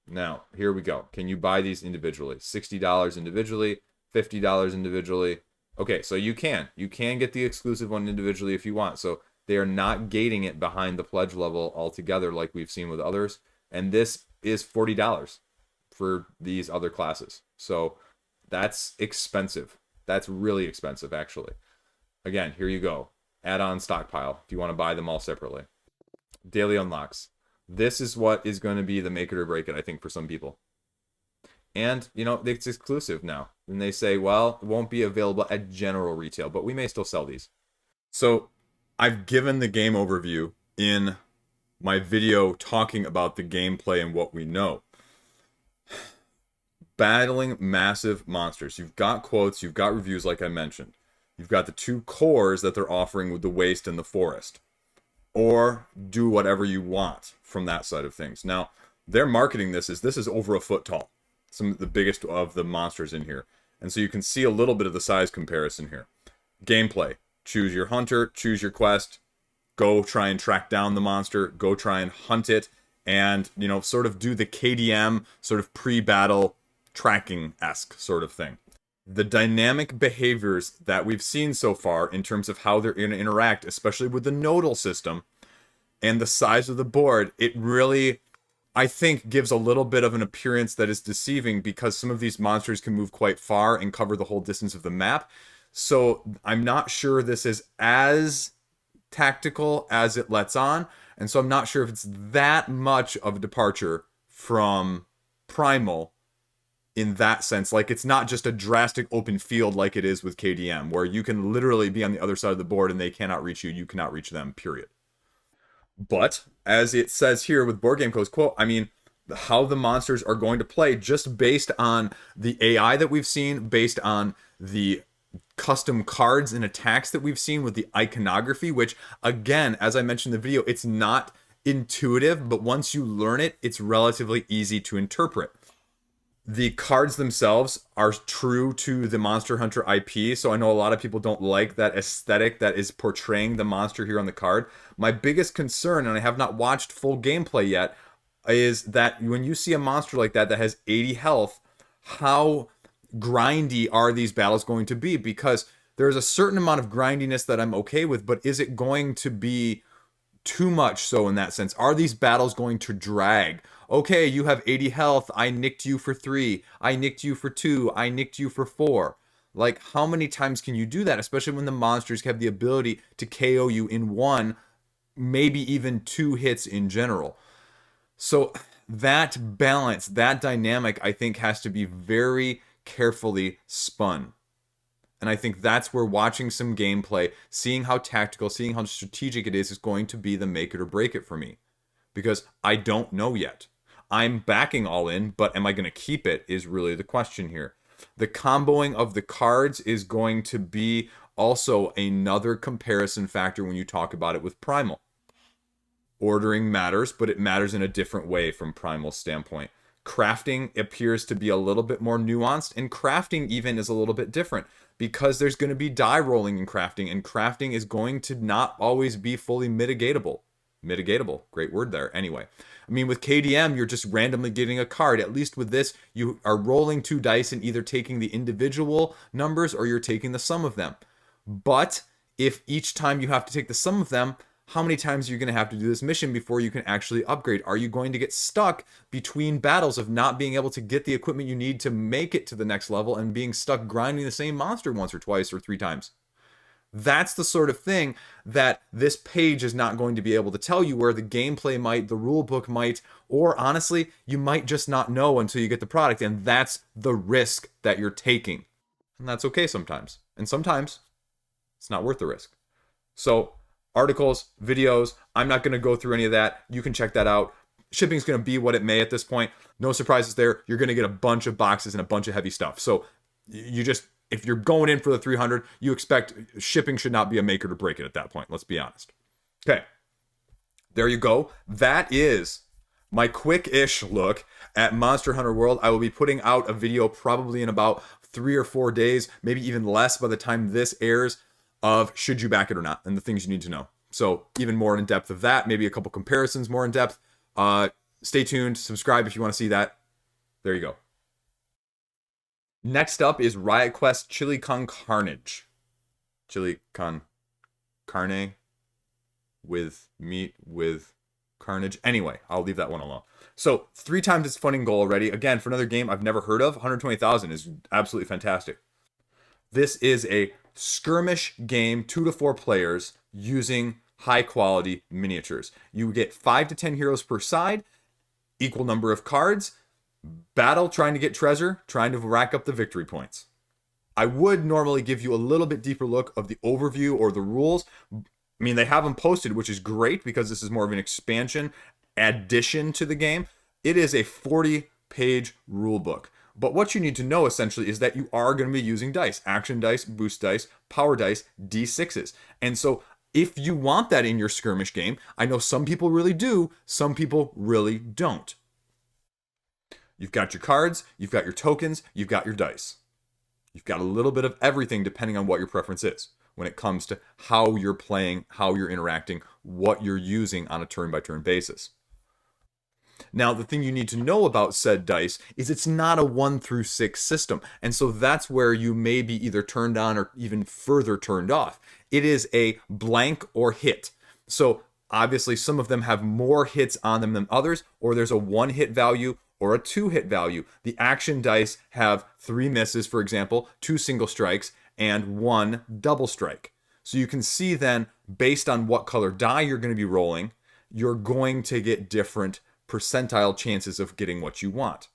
Now, here we go. Can you buy these individually? $60 individually, $50 individually. Okay, so you can. You can get the exclusive one individually if you want. So they are not gating it behind the pledge level altogether like we've seen with others. And this is $40 for these other classes. So that's expensive. That's really expensive, actually. Again, here you go. Add-on stockpile if you want to buy them all separately. Daily unlocks. This is what is going to be the make it or break it, I think, for some people. And, it's exclusive now. And they say, well, it won't be available at general retail, but we may still sell these. So I've given the game overview in my video talking about the gameplay and what we know. Battling massive monsters. You've got quotes, you've got reviews like I mentioned. You've got the 2 cores that they're offering with the waste and the forest. Or do whatever you want from that side of things. Now, they're marketing this is over a foot tall. Some of the biggest of the monsters in here. And so you can see a little bit of the size comparison here. Gameplay. Choose your hunter, choose your quest, go try and track down the monster, go try and hunt it, and, sort of do the KDM sort of pre-battle tracking-esque sort of thing. The dynamic behaviors that we've seen so far in terms of how they're going to interact, especially with the nodal system and the size of the board, it really, I think, gives a little bit of an appearance that is deceiving, because some of these monsters can move quite far and cover the whole distance of the map. So I'm not sure this is as tactical as it lets on, and so I'm not sure if it's that much of a departure from Primal in that sense. Like, it's not just a drastic open field like it is with KDM, where you can literally be on the other side of the board and they cannot reach you, you cannot reach them, period. But, as it says here with Board Game Co's quote, how the monsters are going to play just based on the AI that we've seen, based on the custom cards and attacks that we've seen with the iconography, which again, as I mentioned in the video, it's not intuitive, but once you learn it, it's relatively easy to interpret. The cards themselves are true to the Monster Hunter IP, so I know a lot of people don't like that aesthetic that is portraying the monster here on the card. My biggest concern, and I have not watched full gameplay yet, is that when you see a monster like that that has 80 health, how grindy are these battles going to be? Because there's a certain amount of grindiness that I'm okay with, but is it going to be too much so in that sense? Are these battles going to drag? Okay, you have 80 health, I nicked you for 3, I nicked you for 2, I nicked you for 4. Like, how many times can you do that? Especially when the monsters have the ability to KO you in 1, maybe even 2 hits in general. So that balance, that dynamic, I think has to be very carefully spun. And I think that's where watching some gameplay, seeing how tactical, seeing how strategic it is going to be the make it or break it for me. Because I don't know yet. I'm backing all in, but am I going to keep it is really the question here. The comboing of the cards is going to be also another comparison factor when you talk about it with Primal. Ordering matters, but it matters in a different way from Primal's standpoint. Crafting appears to be a little bit more nuanced, and crafting even is a little bit different because there's going to be die rolling in crafting, and crafting is going to not always be fully mitigatable. Mitigatable, great word there. Anyway, I mean, with KDM, you're just randomly getting a card. At least with this, you are rolling 2 dice and either taking the individual numbers or you're taking the sum of them. But if each time you have to take the sum of them, how many times are you going to have to do this mission before you can actually upgrade? Are you going to get stuck between battles of not being able to get the equipment you need to make it to the next level and being stuck grinding the same monster once or twice or 3 times? That's the sort of thing that this page is not going to be able to tell you, where the gameplay might, the rule book might, or honestly, you might just not know until you get the product, and that's the risk that you're taking. And that's okay sometimes. And sometimes it's not worth the risk. So, articles, videos, I'm not going to go through any of that. You can check that out. Shipping's going to be what it may at this point. No surprises there. You're going to get a bunch of boxes and a bunch of heavy stuff. So, you just... if you're going in for the 300, you expect shipping should not be a make it or break it at that point. Let's be honest. Okay. There you go. That is my quick-ish look at Monster Hunter World. I will be putting out a video probably in about 3 or 4 days, maybe even less by the time this airs, of should you back it or not and the things you need to know. So even more in depth of that, maybe a couple comparisons more in depth. Stay tuned. Subscribe if you want to see that. There you go. Next up is Riot Quest Chili Con Carnage. Chili Con Carne with meat with Carnage. Anyway, I'll leave that one alone. So 3 times its funding goal already. Again, for another game I've never heard of, 120,000 is absolutely fantastic. This is a skirmish game, 2 to 4 players using high quality miniatures. You get 5 to 10 heroes per side, equal number of cards. Battle trying to get treasure, trying to rack up the victory points. I would normally give you a little bit deeper look of the overview or the rules. I mean, they have them posted, which is great because this is more of an expansion addition to the game. It is a 40-page rule book. But what you need to know essentially is that you are going to be using dice, action dice, boost dice, power dice, D6s. And so if you want that in your skirmish game, I know some people really do, some people really don't. You've got your cards, you've got your tokens, you've got your dice. You've got a little bit of everything depending on what your preference is when it comes to how you're playing, how you're interacting, what you're using on a turn-by-turn basis. Now, the thing you need to know about said dice is it's not a 1 through 6 system, and so that's where you may be either turned on or even further turned off. It is a blank or hit. So obviously some of them have more hits on them than others, or there's a 1-hit value or a 2-hit value. The action dice have 3 misses, for example, 2 single strikes, and 1 double strike. So you can see then, based on what color die you're going to be rolling, you're going to get different percentile chances of getting what you want.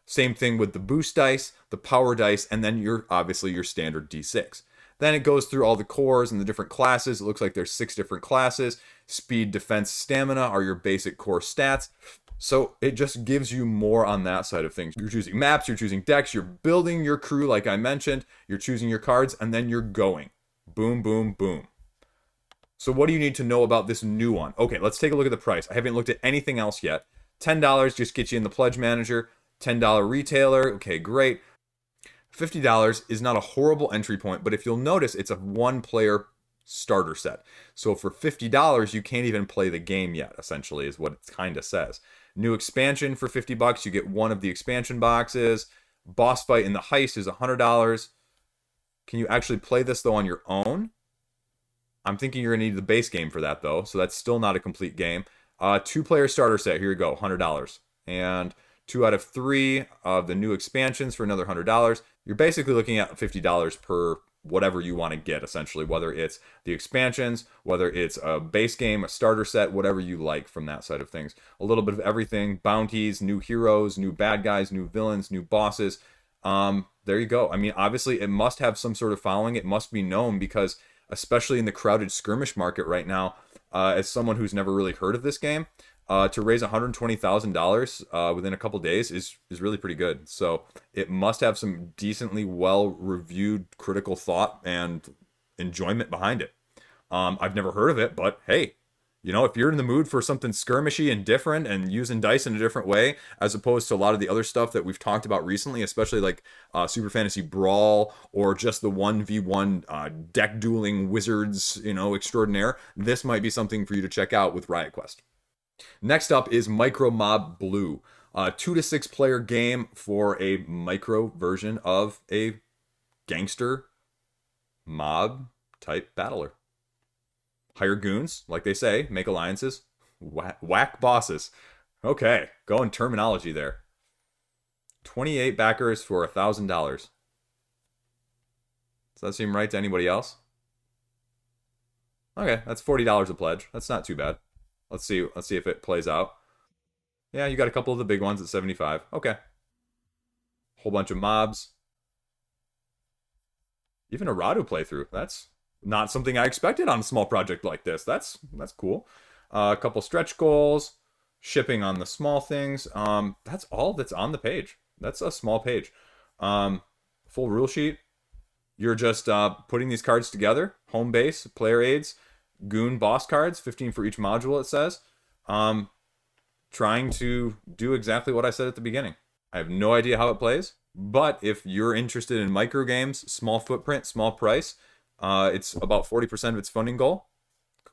Same thing with the boost dice, the power dice, and then obviously your standard D6. Then it goes through all the cores and the different classes. It looks like there's 6 different classes. Speed, defense, stamina are your basic core stats. So it just gives you more on that side of things. You're choosing maps, you're choosing decks, you're building your crew like I mentioned, you're choosing your cards, and then you're going. Boom, boom, boom. So what do you need to know about this new one? Okay, let's take a look at the price. I haven't looked at anything else yet. $10 just gets you in the Pledge Manager. $10 retailer, okay, great. $50 is not a horrible entry point, but if you'll notice, it's a one-player starter set. So for $50, you can't even play the game yet, essentially, is what it kind of says. New expansion for $50, you get one of the expansion boxes. Boss fight in the heist is $100. Can you actually play this, though, on your own? I'm thinking you're going to need the base game for that, though, so that's still not a complete game. Two-player starter set, here you go, $100. And 2 out of 3 of the new expansions for another $100. You're basically looking at $50 per whatever you want to get, essentially, whether it's the expansions, whether it's a base game, a starter set, whatever you like from that side of things. A little bit of everything, bounties, new heroes, new bad guys, new villains, new bosses. There you go. I mean, obviously, it must have some sort of following. It must be known because, especially in the crowded skirmish market right now, as someone who's never really heard of this game, to raise $120,000 within a couple days is really pretty good. So it must have some decently well-reviewed critical thought and enjoyment behind it. I've never heard of it, but hey, you know, if you're in the mood for something skirmishy and different and using dice in a different way, as opposed to a lot of the other stuff that we've talked about recently, especially like Super Fantasy Brawl or just the 1v1 deck dueling wizards, you know, extraordinaire, this might be something for you to check out with Riot Quest. Next up is Micromob Blue, a 2 to 6 player game for a micro version of a gangster mob type battler. Hire goons, like they say, make alliances, whack bosses. Okay, going terminology there. 28 backers for $1,000. Does that seem right to anybody else? Okay, that's $40 a pledge. That's not too bad. Let's see if it plays out. Yeah, you got a couple of the big ones at 75. Okay. Whole bunch of mobs. Even a Radu playthrough. That's not something I expected on a small project like this. That's cool. A couple stretch goals. Shipping on the small things. That's all that's on the page. That's a small page. Full rule sheet. You're just putting these cards together. Home base, player aids, goon boss cards, 15 for each module, it says. Trying to do exactly what I said at the beginning. I have no idea how it plays, but if you're interested in micro games, small footprint, small price, it's about 40% of its funding goal.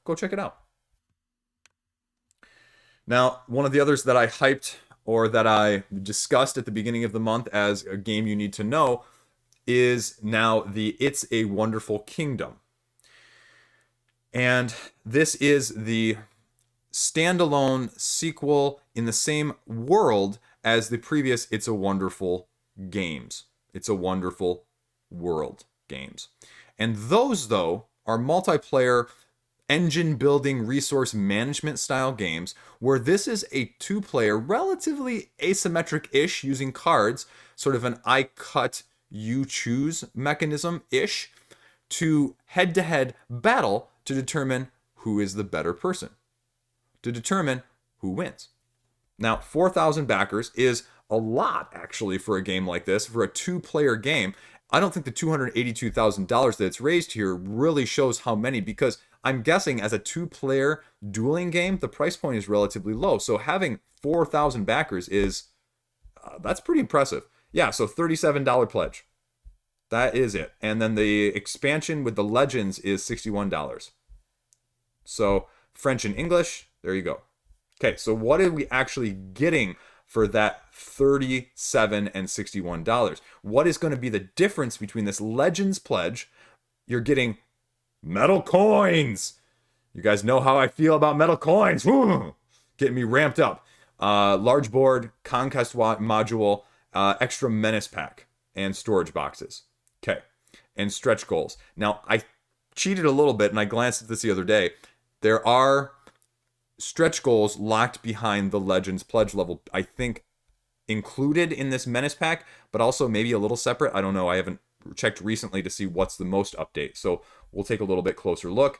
Go check it out. Now, one of the others that I hyped or that I discussed at the beginning of the month as a game you need to know is now the It's a Wonderful Kingdom. And this is the standalone sequel in the same world as the previous It's a Wonderful games. It's a Wonderful World games. And those, though, are multiplayer engine building resource management style games where this is a 2-player, relatively asymmetric-ish, using cards, sort of an I cut, you choose mechanism-ish, to head-to-head battle to determine who is the better person, to determine who wins. Now, 4,000 backers is a lot, actually, for a game like this, for a 2-player game. I don't think the $282,000 that it's raised here really shows how many, because I'm guessing as a 2-player dueling game, the price point is relatively low. So having 4,000 backers is, that's pretty impressive. Yeah, so $37 pledge. That is it. And then the expansion with the legends is $61. So French and English, there you go. Okay, so what are we actually getting for that $37 and $61? What is going to be the difference between this Legends pledge? You're getting metal coins. You guys know how I feel about metal coins. Woo! Getting me ramped up. Large board, conquest module, extra menace pack, and storage boxes. Okay, and stretch goals. Now, I cheated a little bit, and I glanced at this the other day. There are stretch goals locked behind the Legends pledge level, I think, included in this menace pack, but also maybe a little separate. I don't know. I haven't checked recently to see what's the most update. So we'll take a little bit closer look.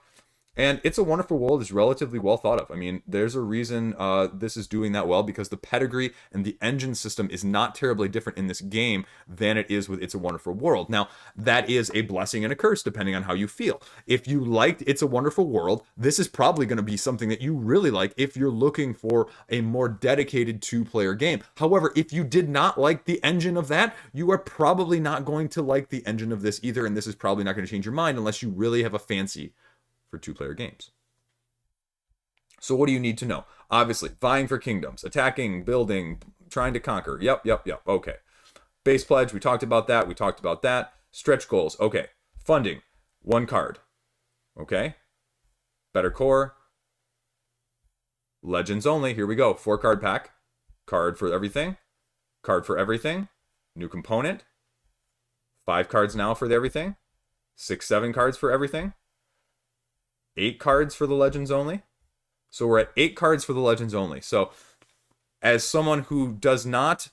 And It's a Wonderful World is relatively well thought of. I mean, there's a reason this is doing that well, because the pedigree and the engine system is not terribly different in this game than it is with It's a Wonderful World. Now, that is a blessing and a curse depending on how you feel. If you liked It's a Wonderful World, this is probably going to be something that you really like if you're looking for a more dedicated two-player game. However, if you did not like the engine of that, you are probably not going to like the engine of this either, and this is probably not going to change your mind unless you really have a fancy for two-player games. So what do you need to know? Obviously, vying for kingdoms, attacking, building, trying to conquer. Yep. Okay. Base pledge, we talked about that. Stretch goals. Okay. Funding, 1 card. Okay. Better core. Legends only. Here we go. 4-card pack. Card for everything. Card for everything. New component. 5 cards now for everything. 6, 7 cards for everything. 8 cards for the Legends only. So we're at 8 cards for the Legends only. So as someone who does not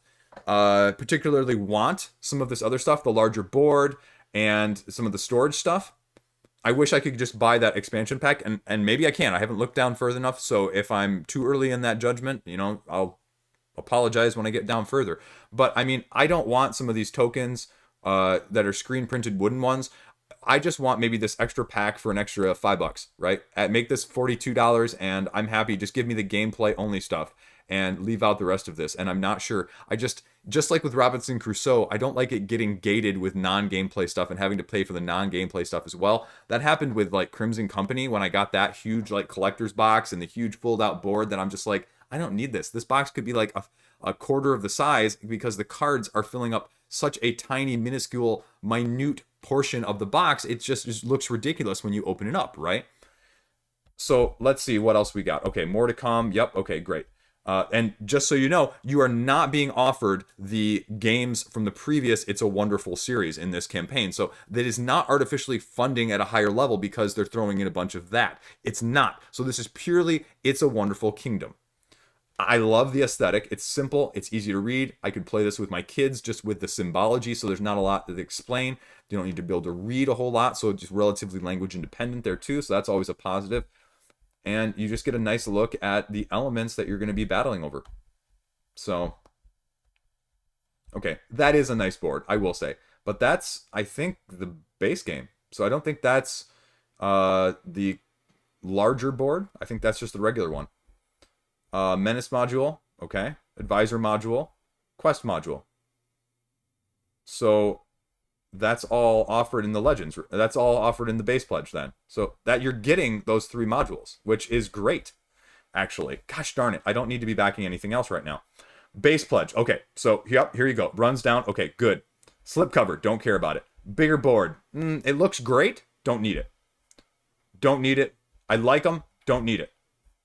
particularly want some of this other stuff, the larger board and some of the storage stuff, I wish I could just buy that expansion pack, and maybe I can. I haven't looked down further enough, so if I'm too early in that judgment, I'll apologize when I get down further. But I mean, I don't want some of these tokens that are screen printed wooden ones. I just want maybe this extra pack for an extra $5, right? Make this $42 and I'm happy. Just give me the gameplay only stuff and leave out the rest of this. And I'm not sure. I just like with Robinson Crusoe, I don't like it getting gated with non-gameplay stuff and having to pay for the non-gameplay stuff as well. That happened with like Crimson Company when I got that huge like collector's box and the huge fold out board that I'm just like, I don't need this. This box could be like a quarter of the size because the cards are filling up such a tiny, minuscule, minute portion of the box. It just looks ridiculous when you open it up, right? So let's see what else we got. Okay, more to come. Yep, okay, great. And just so you know, you are not being offered the games from the previous It's a Wonderful series in this campaign. So that is not artificially funding at a higher level because they're throwing in a bunch of that. It's not. So this is purely It's a Wonderful Kingdom. I love the aesthetic. It's simple. It's easy to read. I could play this with my kids just with the symbology, so there's not a lot to explain. You don't need to be able to read a whole lot, so it's just relatively language independent there too, so that's always a positive. And you just get a nice look at the elements that you're going to be battling over. So, okay, that is a nice board, I will say. But that's, I think, the base game. So I don't think that's the larger board. I think that's just the regular one. Menace module, okay. Advisor module, quest module. So that's all offered in the Legends. That's all offered in the base pledge then. So that you're getting those 3 modules, which is great, actually. Gosh darn it, I don't need to be backing anything else right now. Base pledge, okay. So yep, here you go. Runs down, okay, good. Slipcover, don't care about it. Bigger board, it looks great, don't need it. Don't need it. I like them, don't need it.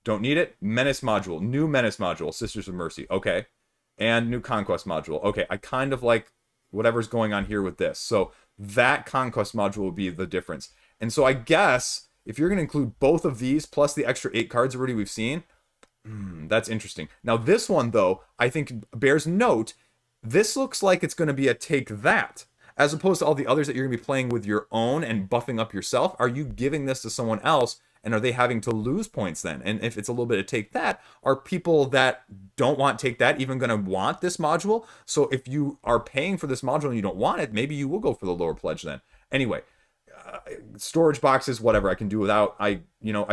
Don't need it. Menace module. New Menace module. Sisters of Mercy. Okay. And new Conquest module. Okay. I kind of like whatever's going on here with this. So that Conquest module will be the difference. And so I guess if you're going to include both of these plus the extra 8 cards already we've seen, that's interesting. Now this one, though, I think bears note. This looks like it's going to be a take that. As opposed to all the others that you're going to be playing with your own and buffing up yourself. Are you giving this to someone else? And are they having to lose points then? And if it's a little bit of take that, are people that don't want take that even going to want this module? So if you are paying for this module and you don't want it, maybe you will go for the lower pledge then. Anyway, storage boxes, whatever I can do without. I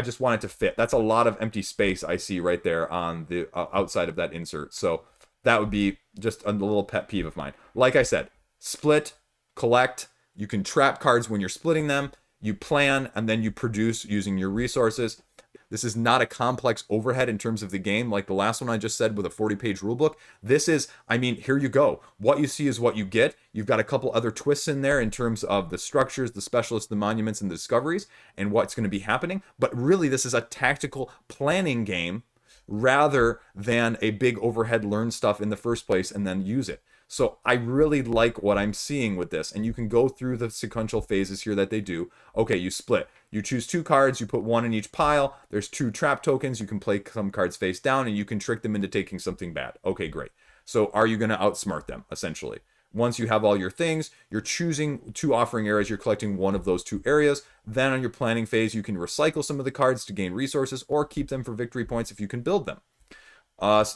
just want it to fit. That's a lot of empty space I see right there on the outside of that insert. So that would be just a little pet peeve of mine. Like I said, split, collect. You can trap cards when you're splitting them. You plan, and then you produce using your resources. This is not a complex overhead in terms of the game like the last one I just said with a 40-page rulebook. This is, here you go. What you see is what you get. You've got a couple other twists in there in terms of the structures, the specialists, the monuments, and the discoveries, and what's going to be happening. But really, this is a tactical planning game rather than a big overhead learn stuff in the first place and then use it. So I really like what I'm seeing with this. And you can go through the sequential phases here that they do. Okay, you split. You choose 2 cards. You put 1 in each pile. There's 2 trap tokens. You can play some cards face down, and you can trick them into taking something bad. Okay, great. So are you going to outsmart them, essentially? Once you have all your things, you're choosing 2 offering areas, you're collecting one of those 2 areas. Then on your planning phase, you can recycle some of the cards to gain resources or keep them for victory points if you can build them.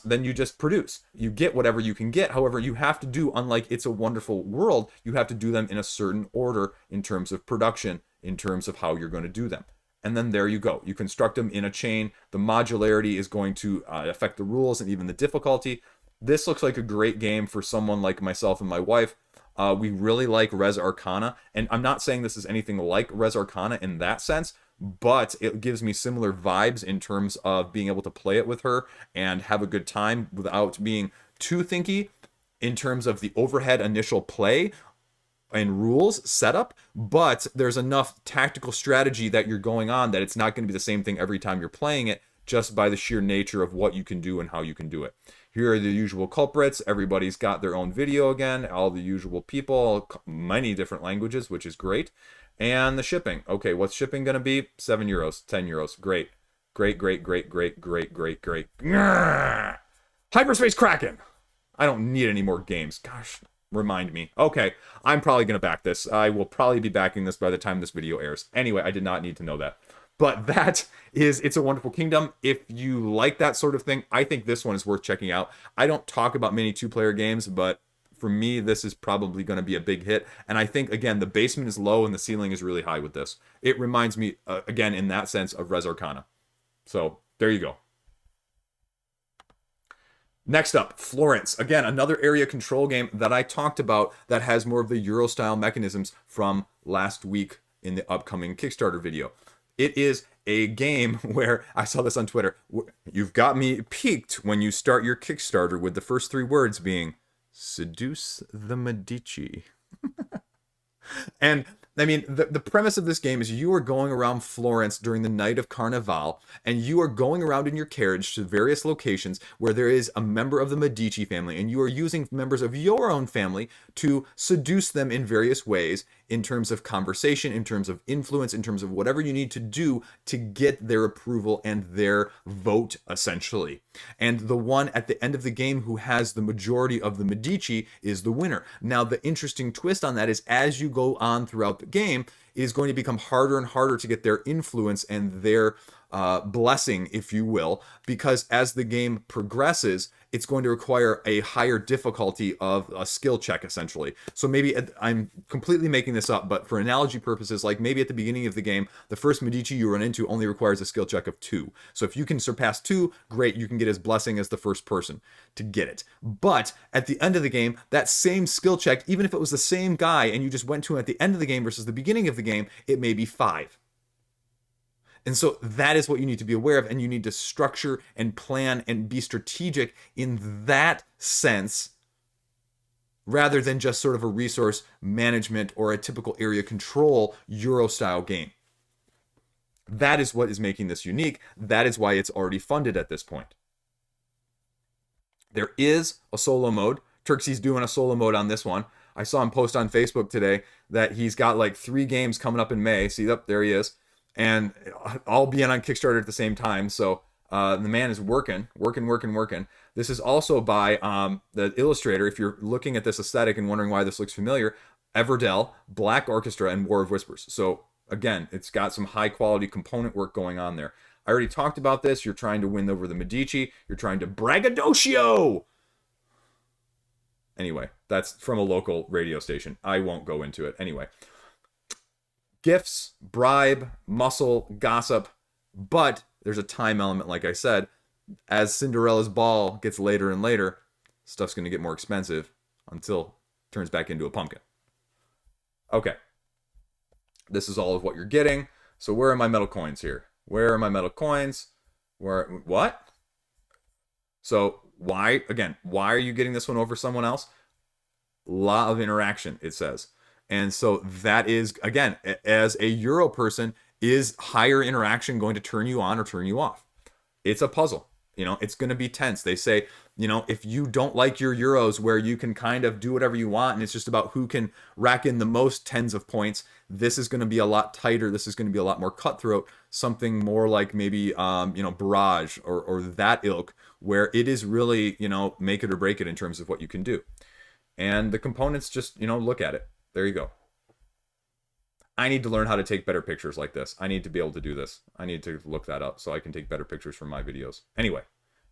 Then you just produce. You get whatever you can get. However, you have to do, unlike It's a Wonderful World, you have to do them in a certain order in terms of production, in terms of how you're going to do them. And then there you go. You construct them in a chain. The modularity is going to affect the rules and even the difficulty. This looks like a great game for someone like myself and my wife. We really like Res Arcana. And I'm not saying this is anything like Res Arcana in that sense, but it gives me similar vibes in terms of being able to play it with her and have a good time without being too thinky in terms of the overhead initial play and rules setup, but there's enough tactical strategy that you're going on that it's not going to be the same thing every time you're playing it, just by the sheer nature of what you can do and how you can do it. Here are the usual culprits. Everybody's got their own video again, all the usual people, many different languages, which is great. And the shipping. Okay, what's shipping going to be? 7 euros, 10 euros. Great. Great, great, great, great, great, great, great. Hyperspace Kraken. I don't need any more games. Gosh, remind me. Okay, I'm probably going to back this. I will probably be backing this by the time this video airs. Anyway, I did not need to know that. But that is It's a Wonderful Kingdom. If you like that sort of thing, I think this one is worth checking out. I don't talk about many 2-player games, but for me, this is probably going to be a big hit. And I think, again, the basement is low and the ceiling is really high with this. It reminds me, again, in that sense, of Res Arcana. So, there you go. Next up, Florence. Again, another area control game that I talked about that has more of the Euro-style mechanisms from last week in the upcoming Kickstarter video. It is a game where, I saw this on Twitter, you've got me peaked when you start your Kickstarter with the first 3 words being, seduce the Medici. And I mean, the premise of this game is you are going around Florence during the night of Carnival, and you are going around in your carriage to various locations where there is a member of the Medici family, and you are using members of your own family to seduce them in various ways in terms of conversation, in terms of influence, in terms of whatever you need to do to get their approval and their vote, essentially. And the one at the end of the game who has the majority of the Medici is the winner. Now, the interesting twist on that is as you go on throughout the game, it is going to become harder and harder to get their influence and their blessing, if you will, because as the game progresses, it's going to require a higher difficulty of a skill check, essentially. So maybe, I'm completely making this up, but for analogy purposes, like maybe at the beginning of the game, the first Medici you run into only requires a skill check of 2. So if you can surpass 2, great, you can get his blessing as the first person to get it. But at the end of the game, that same skill check, even if it was the same guy and you just went to him at the end of the game versus the beginning of the game, it may be 5. And so that is what you need to be aware of, and you need to structure and plan and be strategic in that sense, rather than just sort of a resource management or a typical area control Euro-style game. That is what is making this unique. That is why it's already funded at this point. There is a solo mode. Turksy's doing a solo mode on this one. I saw him post on Facebook today that he's got like 3 games coming up in May. See, up there he is. And all being on Kickstarter at the same time. So the man is working. This is also by the illustrator. If you're looking at this aesthetic and wondering why this looks familiar, Everdell, Black Orchestra, and War of Whispers. So again, it's got some high quality component work going on there. I already talked about this. You're trying to win over the Medici. You're trying to braggadocio. Anyway, that's from a local radio station. I won't go into it. Anyway. Gifts, bribe, muscle, gossip, but there's a time element, like I said. As Cinderella's ball gets later and later, stuff's going to get more expensive until it turns back into a pumpkin. Okay. This is all of what you're getting. So where are my metal coins here? Where are my metal coins? What? So why are you getting this one over someone else? Law of interaction, it says. And so that is, again, as a Euro person, is higher interaction going to turn you on or turn you off? It's a puzzle. It's going to be tense. They say, if you don't like your Euros where you can kind of do whatever you want and it's just about who can rack in the most tens of points, this is going to be a lot tighter. This is going to be a lot more cutthroat. Something more like maybe, Barrage or that ilk, where it is really, make it or break it in terms of what you can do. And the components just, look at it. There you go. I need to learn how to take better pictures like this. I need to be able to do this. I need to look that up so I can take better pictures for my videos. Anyway,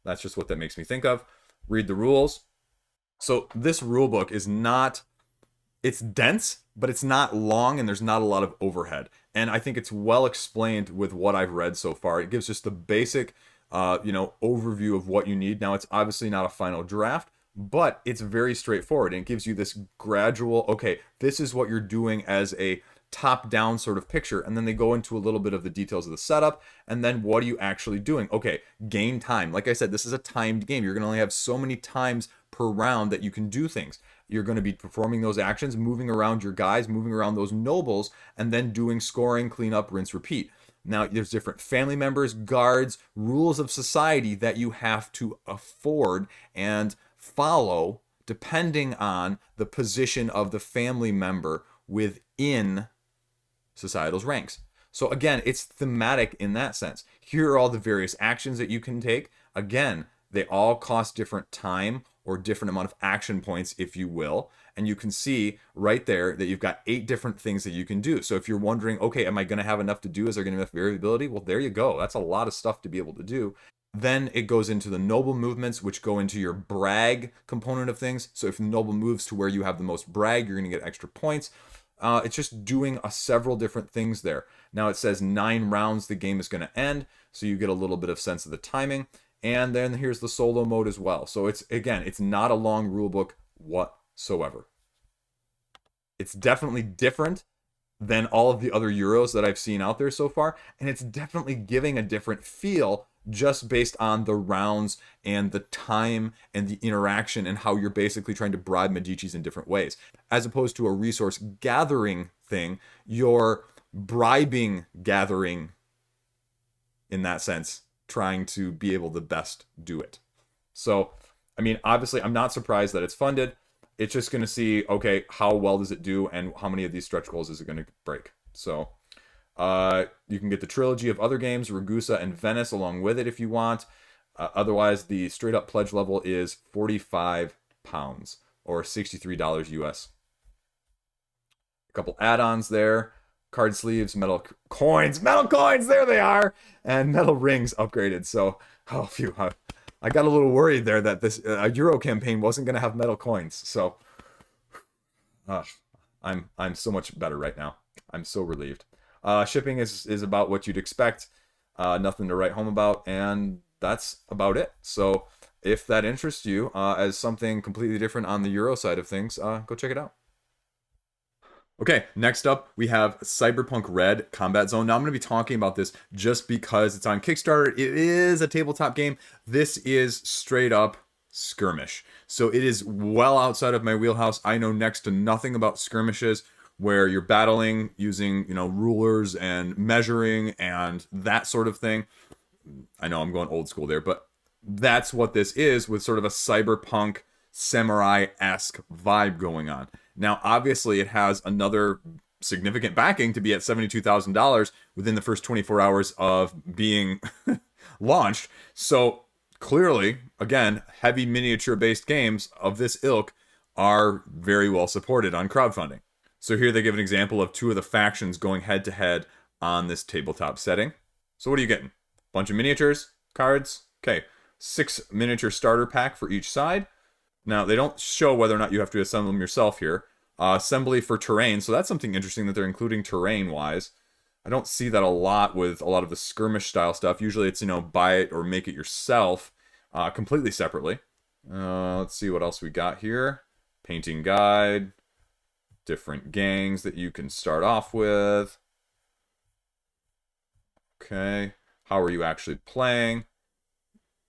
that's just what that makes me think of. Read the rules. So this rule book is not, it's dense, but it's not long and there's not a lot of overhead. And I think it's well explained with what I've read so far. It gives just the basic, overview of what you need. Now, it's obviously not a final draft, but it's very straightforward. And it gives you this gradual, okay, this is what you're doing as a top-down sort of picture, and then they go into a little bit of the details of the setup, and then what are you actually doing? Okay, game time. Like I said, this is a timed game. You're going to only have so many times per round that you can do things. You're going to be performing those actions, moving around your guys, moving around those nobles, and then doing scoring, cleanup, rinse, repeat. Now, there's different family members, guards, rules of society that you have to afford and follow depending on the position of the family member within societal's ranks. So again, it's thematic in that sense. Here are all the various actions that you can take. Again, they all cost different time or different amount of action points, if you will. And you can see right there that you've got 8 different things that you can do. So if you're wondering, okay, am I going to have enough to do? Is there going to be enough variability? Well, there you go. That's a lot of stuff to be able to do. Then it goes into the noble movements, which go into your brag component of things. So if the noble moves to where you have the most brag, you're going to get extra points. It's just doing several different things there. Now it says 9 rounds the game is going to end, so you get a little bit of sense of the timing. And then here's the solo mode as well. So it's not a long rule book whatsoever. It's definitely different than all of the other Euros that I've seen out there so far, and it's definitely giving a different feel just based on the rounds and the time and the interaction and how you're basically trying to bribe Medicis in different ways. As opposed to a resource gathering thing, you're bribing gathering in that sense, trying to be able to best do it. So, I mean, obviously, I'm not surprised that it's funded. It's just going to see, okay, how well does it do and how many of these stretch goals is it going to break? So, you can get the trilogy of other games, Ragusa and Venice, along with it if you want. Otherwise, the straight up pledge level is £45 or $63 US. A couple add-ons there. Card sleeves, metal coins, there they are, and metal rings upgraded. So, oh, phew, I got a little worried there that this Euro campaign wasn't going to have metal coins. So, I'm so much better right now. I'm so relieved. Shipping is about what you'd expect. Nothing to write home about, and that's about it. So if that interests you as something completely different on the Euro side of things, go check it out. Okay, next up, we have Cyberpunk Red Combat Zone. Now, I'm going to be talking about this just because it's on Kickstarter. It is a tabletop game. This is straight up skirmish. So it is well outside of my wheelhouse. I know next to nothing about skirmishes where you're battling using, rulers and measuring and that sort of thing. I know I'm going old school there, but that's what this is, with sort of a cyberpunk samurai-esque vibe going on. Now, obviously, it has another significant backing to be at $72,000 within the first 24 hours of being launched. So clearly, again, heavy miniature-based games of this ilk are very well supported on crowdfunding. So here they give an example of 2 of the factions going head-to-head on this tabletop setting. So what are you getting? Bunch of miniatures, cards. Okay, 6 miniature starter pack for each side. Now, they don't show whether or not you have to assemble them yourself here. Assembly for terrain, so that's something interesting that they're including terrain-wise. I don't see that a lot with a lot of the skirmish-style stuff. Usually it's, buy it or make it yourself completely separately. Let's see what else we got here. Painting guide. Different gangs that you can start off with. Okay. How are you actually playing?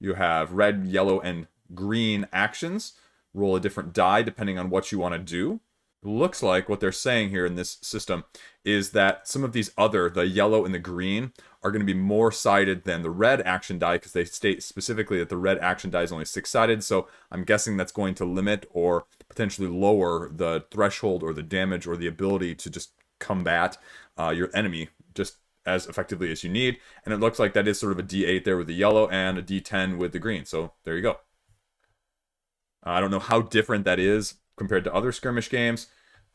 You have red, yellow, and green actions. Roll a different die depending on what you want to do. It looks like what they're saying here in this system is that some of these the yellow and the green, are going to be more sided than the red action die, because they state specifically that the red action die is only 6-sided. So I'm guessing that's going to limit or potentially lower the threshold or the damage or the ability to just combat your enemy just as effectively as you need. And it looks like that is sort of a D8 there with the yellow and a D10 with the green. So there you go. I don't know how different that is compared to other skirmish games.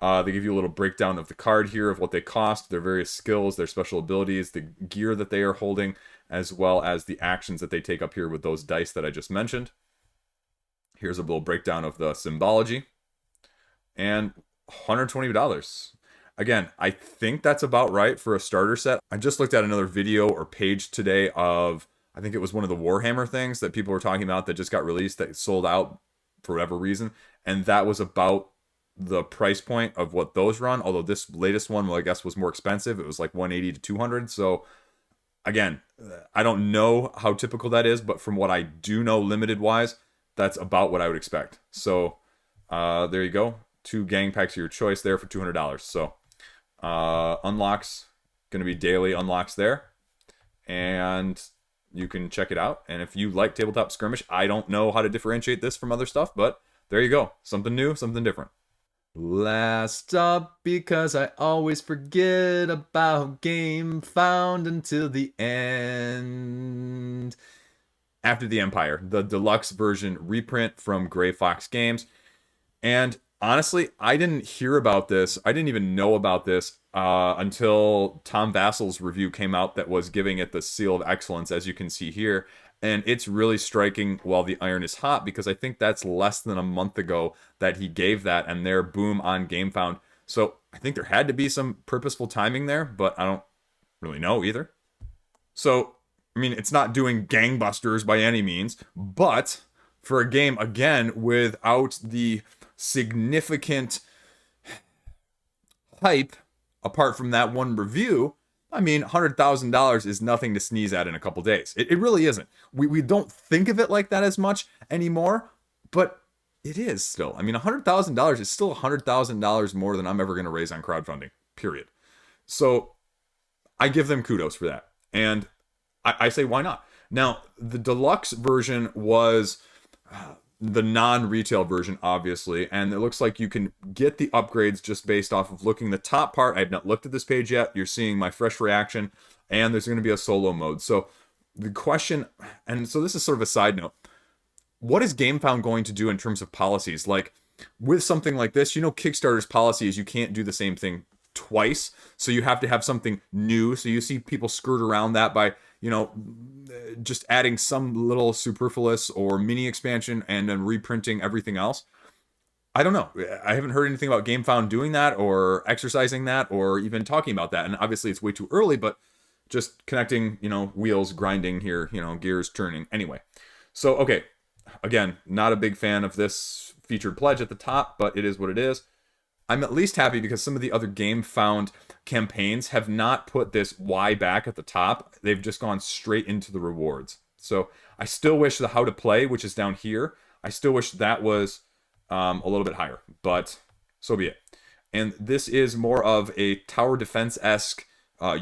They give you a little breakdown of the card here of what they cost, their various skills, their special abilities, the gear that they are holding, as well as the actions that they take up here with those dice that I just mentioned. Here's a little breakdown of the symbology. And $120. Again, I think that's about right for a starter set. I just looked at another video or page today of, I think it was one of the Warhammer things that people were talking about that just got released that sold out for whatever reason. And that was about the price point of what those run. Although this latest one, well, I guess was more expensive. It was like 180 to 200. So again, I don't know how typical that is, but from what I do know limited wise, that's about what I would expect. So there you go. 2 gang packs of your choice there for $200. So unlocks, going to be daily unlocks there. And you can check it out. And if you like tabletop skirmish, I don't know how to differentiate this from other stuff, but there you go. Something new, something different. Last up, because I always forget about Gamefound until the end. After the Empire, the deluxe version reprint from Gray Fox Games. And honestly, I didn't hear about this. I didn't even know about this until Tom Vassel's review came out that was giving it the seal of excellence, as you can see here. And it's really striking while the iron is hot, because I think that's less than a month ago that he gave that, and they're boom on Gamefound. So I think there had to be some purposeful timing there, but I don't really know either. So, I mean, it's not doing gangbusters by any means, but for a game, again, without the significant hype, apart from that one review, I mean, $100,000 is nothing to sneeze at in a couple days. It really isn't. We don't think of it like that as much anymore, but it is still. I mean, $100,000 is still $100,000 more than I'm ever going to raise on crowdfunding, period. So I give them kudos for that. And I say, why not? Now, the deluxe version was the non-retail version, obviously, and it looks like you can get the upgrades just based off of looking the top part. I have not looked at this page yet. You're seeing my fresh reaction, and there's going to be a solo mode. So the question, and so this is sort of a side note, what is Gamefound going to do in terms of policies? Like, with something like this, you know, Kickstarter's policy is you can't do the same thing twice, so you have to have something new. So you see people skirt around that by, you know, just adding some little superfluous or mini expansion and then reprinting everything else. I don't know. I haven't heard anything about Gamefound doing that or exercising that or even talking about that. And obviously it's way too early, but just connecting, you know, wheels grinding here, you know, gears turning. Anyway, so, okay. Again, not a big fan of this featured pledge at the top, but it is what it is. I'm at least happy because some of the other Gamefound campaigns have not put this Y back at the top. They've just gone straight into the rewards. So I still wish the how to play, which is down here, I still wish that was a little bit higher, but so be it. And this is more of a tower defense-esque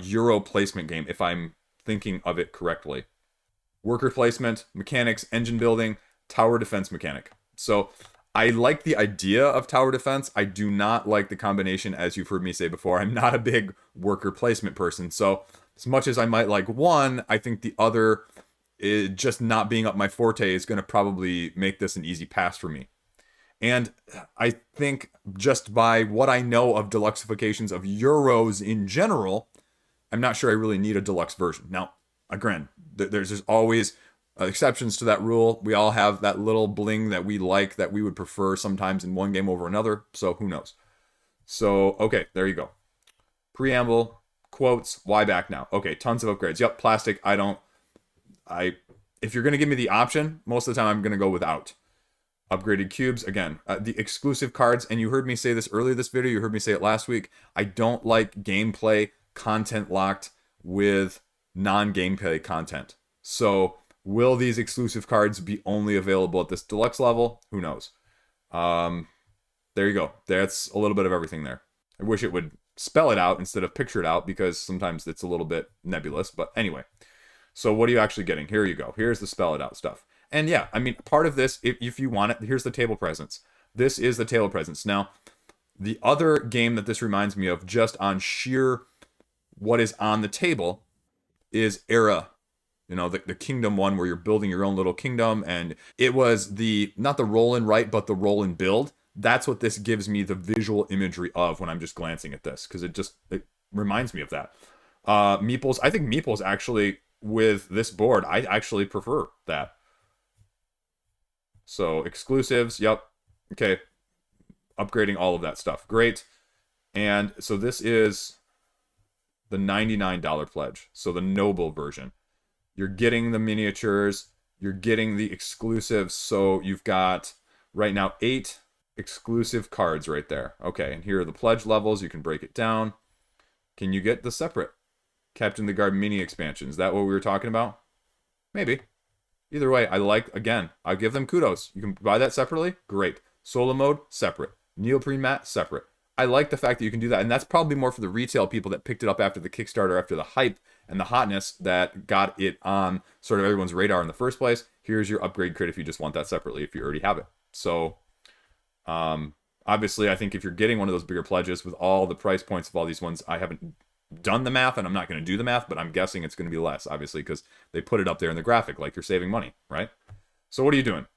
Euro placement game, if I'm thinking of it correctly. Worker placement, mechanics, engine building, tower defense mechanic. So I like the idea of tower defense. I do not like the combination, as you've heard me say before. I'm not a big worker placement person. So as much as I might like one, I think the other, just not being up my forte, is going to probably make this an easy pass for me. And I think just by what I know of deluxifications of Euros in general, I'm not sure I really need a deluxe version. Now, again, there's always exceptions to that rule. We all have that little bling that we like, that we would prefer sometimes in one game over another. So who knows? So, okay, there you go. Preamble, quotes, why back now? Okay, tons of upgrades. Yep, plastic, if you're going to give me the option, most of the time I'm going to go without. Upgraded cubes, again, the exclusive cards, and you heard me say this earlier this video, you heard me say it last week, I don't like gameplay content locked with non-gameplay content. So will these exclusive cards be only available at this deluxe level? Who knows? There you go. That's a little bit of everything there. I wish it would spell it out instead of picture it out, because sometimes it's a little bit nebulous. But anyway, so what are you actually getting? Here you go. Here's the spell it out stuff. And yeah, I mean, part of this, if you want it, here's the table presence. This is the table presence. Now, the other game that this reminds me of, just on sheer what is on the table, is Era. You know, the kingdom one where you're building your own little kingdom, and it was not the roll and write, but the roll and build That's what this gives me the visual imagery of when I'm just glancing at this, because it reminds me of that. Meeples, I think Meeples actually, with this board, I actually prefer that. So exclusives, yep. Okay. Upgrading all of that stuff. Great. And so this is the $99 pledge. So the noble version. You're getting the miniatures. You're getting the exclusives. So you've got right now 8 exclusive cards right there. Okay, and here are the pledge levels. You can break it down. Can you get the separate Captain the Guard mini expansion? Is that what we were talking about? Maybe. Either way, I give them kudos. You can buy that separately. Great. Solo mode, separate. Neoprene mat, separate. I like the fact that you can do that, and that's probably more for the retail people that picked it up after the Kickstarter, after the hype and the hotness that got it on sort of everyone's radar in the first place. Here's your upgrade kit if you just want that separately, if you already have it. So, obviously, I think if you're getting one of those bigger pledges with all the price points of all these ones, I haven't done the math, and I'm not going to do the math, but I'm guessing it's going to be less, obviously, because they put it up there in the graphic, like you're saving money, right? So what are you doing?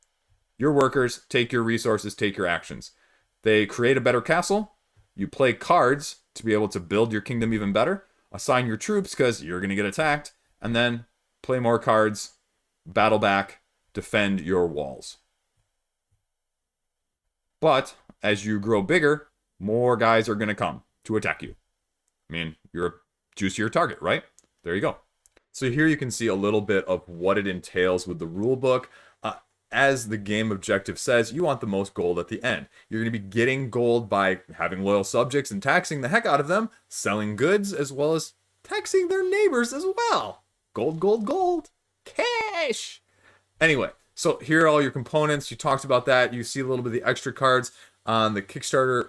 Your workers take your resources, take your actions. They create a better castle. You play cards to be able to build your kingdom even better. Assign your troops because you're going to get attacked. And then play more cards, battle back, defend your walls. But as you grow bigger, more guys are going to come to attack you. I mean, you're a juicier target, right? There you go. So here you can see a little bit of what it entails with the rule book. As the game objective says, you want the most gold at the end. You're going to be getting gold by having loyal subjects and taxing the heck out of them, selling goods, as well as taxing their neighbors as well. Gold, gold, gold. Cash! Anyway, so here are all your components. You talked about that. You see a little bit of the extra cards on the Kickstarter.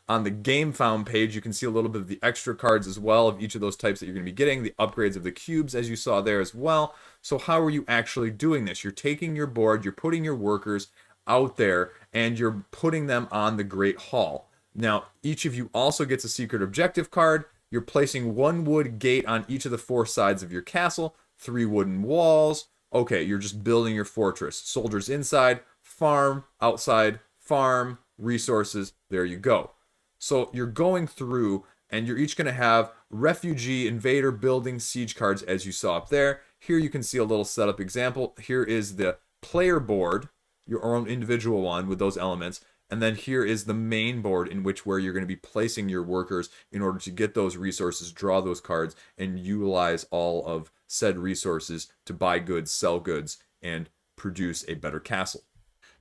On the Gamefound page, you can see a little bit of the extra cards as well of each of those types that you're going to be getting. The upgrades of the cubes, as you saw there as well. So how are you actually doing this? You're taking your board, you're putting your workers out there, and you're putting them on the Great Hall. Now, each of you also gets a secret objective card. You're placing 1 wood gate on each of the 4 sides of your castle, 3 wooden walls. Okay, you're just building your fortress. Soldiers inside, farm, outside, farm, resources, there you go. So you're going through, and you're each going to have refugee, invader, building, siege cards, as you saw up there. Here you can see a little setup example. Here is the player board, your own individual one with those elements. And then here is the main board in which where you're going to be placing your workers in order to get those resources, draw those cards, and utilize all of said resources to buy goods, sell goods, and produce a better castle.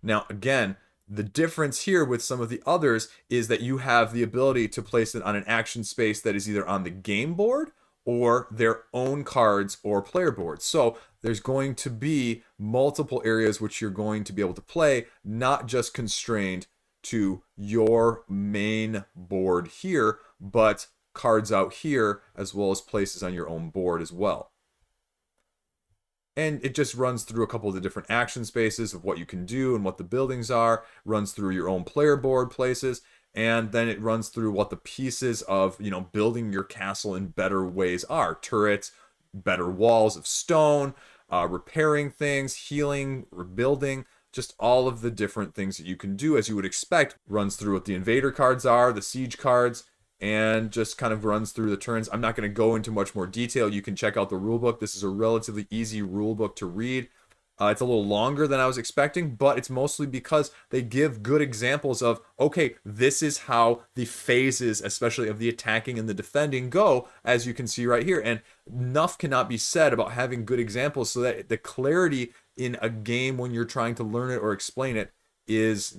Now, again, the difference here with some of the others is that you have the ability to place it on an action space that is either on the game board or their own cards or player boards. So there's going to be multiple areas which you're going to be able to play, not just constrained to your main board here, but cards out here as well as places on your own board as well. And it just runs through a couple of the different action spaces of what you can do and what the buildings are, runs through your own player board places, and then it runs through what the pieces of, building your castle in better ways are. Turrets, better walls of stone, repairing things, healing, rebuilding, just all of the different things that you can do as you would expect. Runs through what the invader cards are, the siege cards, and just kind of runs through the turns. I'm not going to go into much more detail. You can check out the rulebook. This is a relatively easy rulebook to read. It's a little longer than I was expecting, but it's mostly because they give good examples of, okay, this is how the phases, especially of the attacking and the defending, go, as you can see right here. And enough cannot be said about having good examples so that the clarity in a game when you're trying to learn it or explain it is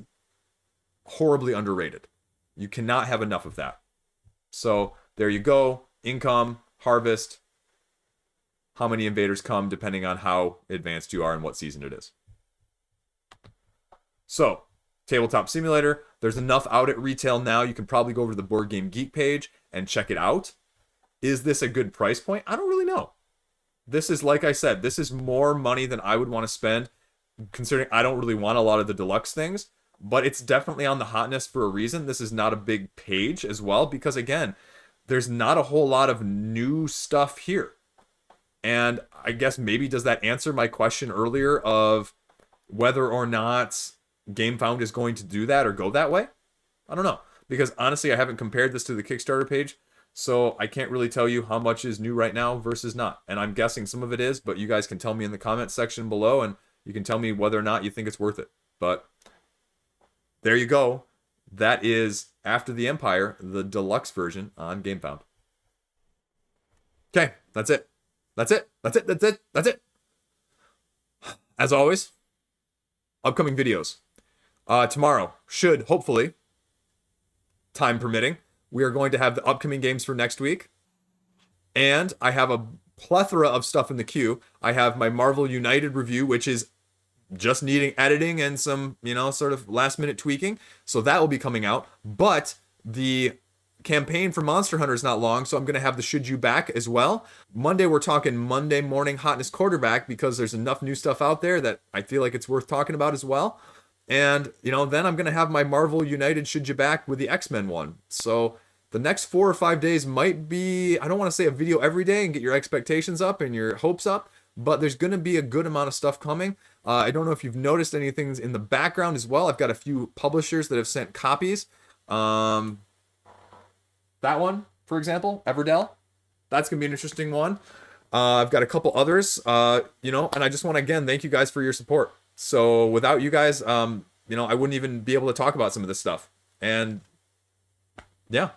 horribly underrated. You cannot have enough of that. So there you go. Income, harvest, how many invaders come depending on how advanced you are and what season it is. So, Tabletop Simulator. There's enough out at retail now. You can probably go over to the Board Game Geek page and check it out. Is this a good price point? I don't really know. This is, like I said, this is more money than I would want to spend, considering I don't really want a lot of the deluxe things. But it's definitely on the hotness for a reason. This is not a big page as well, because again, there's not a whole lot of new stuff here. And I guess maybe does that answer my question earlier of whether or not Gamefound is going to do that or go that way. I don't know. Because honestly, I haven't compared this to the Kickstarter page, so I can't really tell you how much is new right now versus not. And I'm guessing some of it is, but you guys can tell me in the comments section below, and you can tell me whether or not you think it's worth it. But there you go. That is After the Empire, the deluxe version on Gamefound. Okay, that's it. That's it. That's it. That's it. That's it. As always, upcoming videos. Tomorrow should, hopefully, time permitting, we are going to have the upcoming games for next week. And I have a plethora of stuff in the queue. I have my Marvel United review, which is just needing editing and some, sort of last minute tweaking. So that will be coming out. But the campaign for Monster Hunter is not long, so I'm going to have the Should You back as well. Monday, we're talking Monday morning hotness quarterback because there's enough new stuff out there that I feel like it's worth talking about as well. And, then I'm going to have my Marvel United Should You back with the X-Men one. So the next 4 or 5 days might be, I don't want to say a video every day and get your expectations up and your hopes up, but there's going to be a good amount of stuff coming. I don't know if you've noticed anything in the background as well. I've got a few publishers that have sent copies. That one, for example, Everdell. That's going to be an interesting one. I've got a couple others, and I just want to, again, thank you guys for your support. So without you guys, I wouldn't even be able to talk about some of this stuff. And yeah,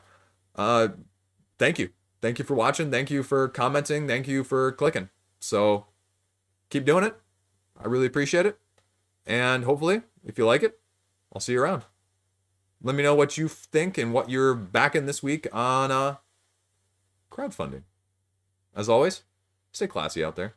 thank you. Thank you for watching. Thank you for commenting. Thank you for clicking. So keep doing it. I really appreciate it. And hopefully, if you like it, I'll see you around. Let me know what you think and what you're backing this week on crowdfunding. As always, stay classy out there.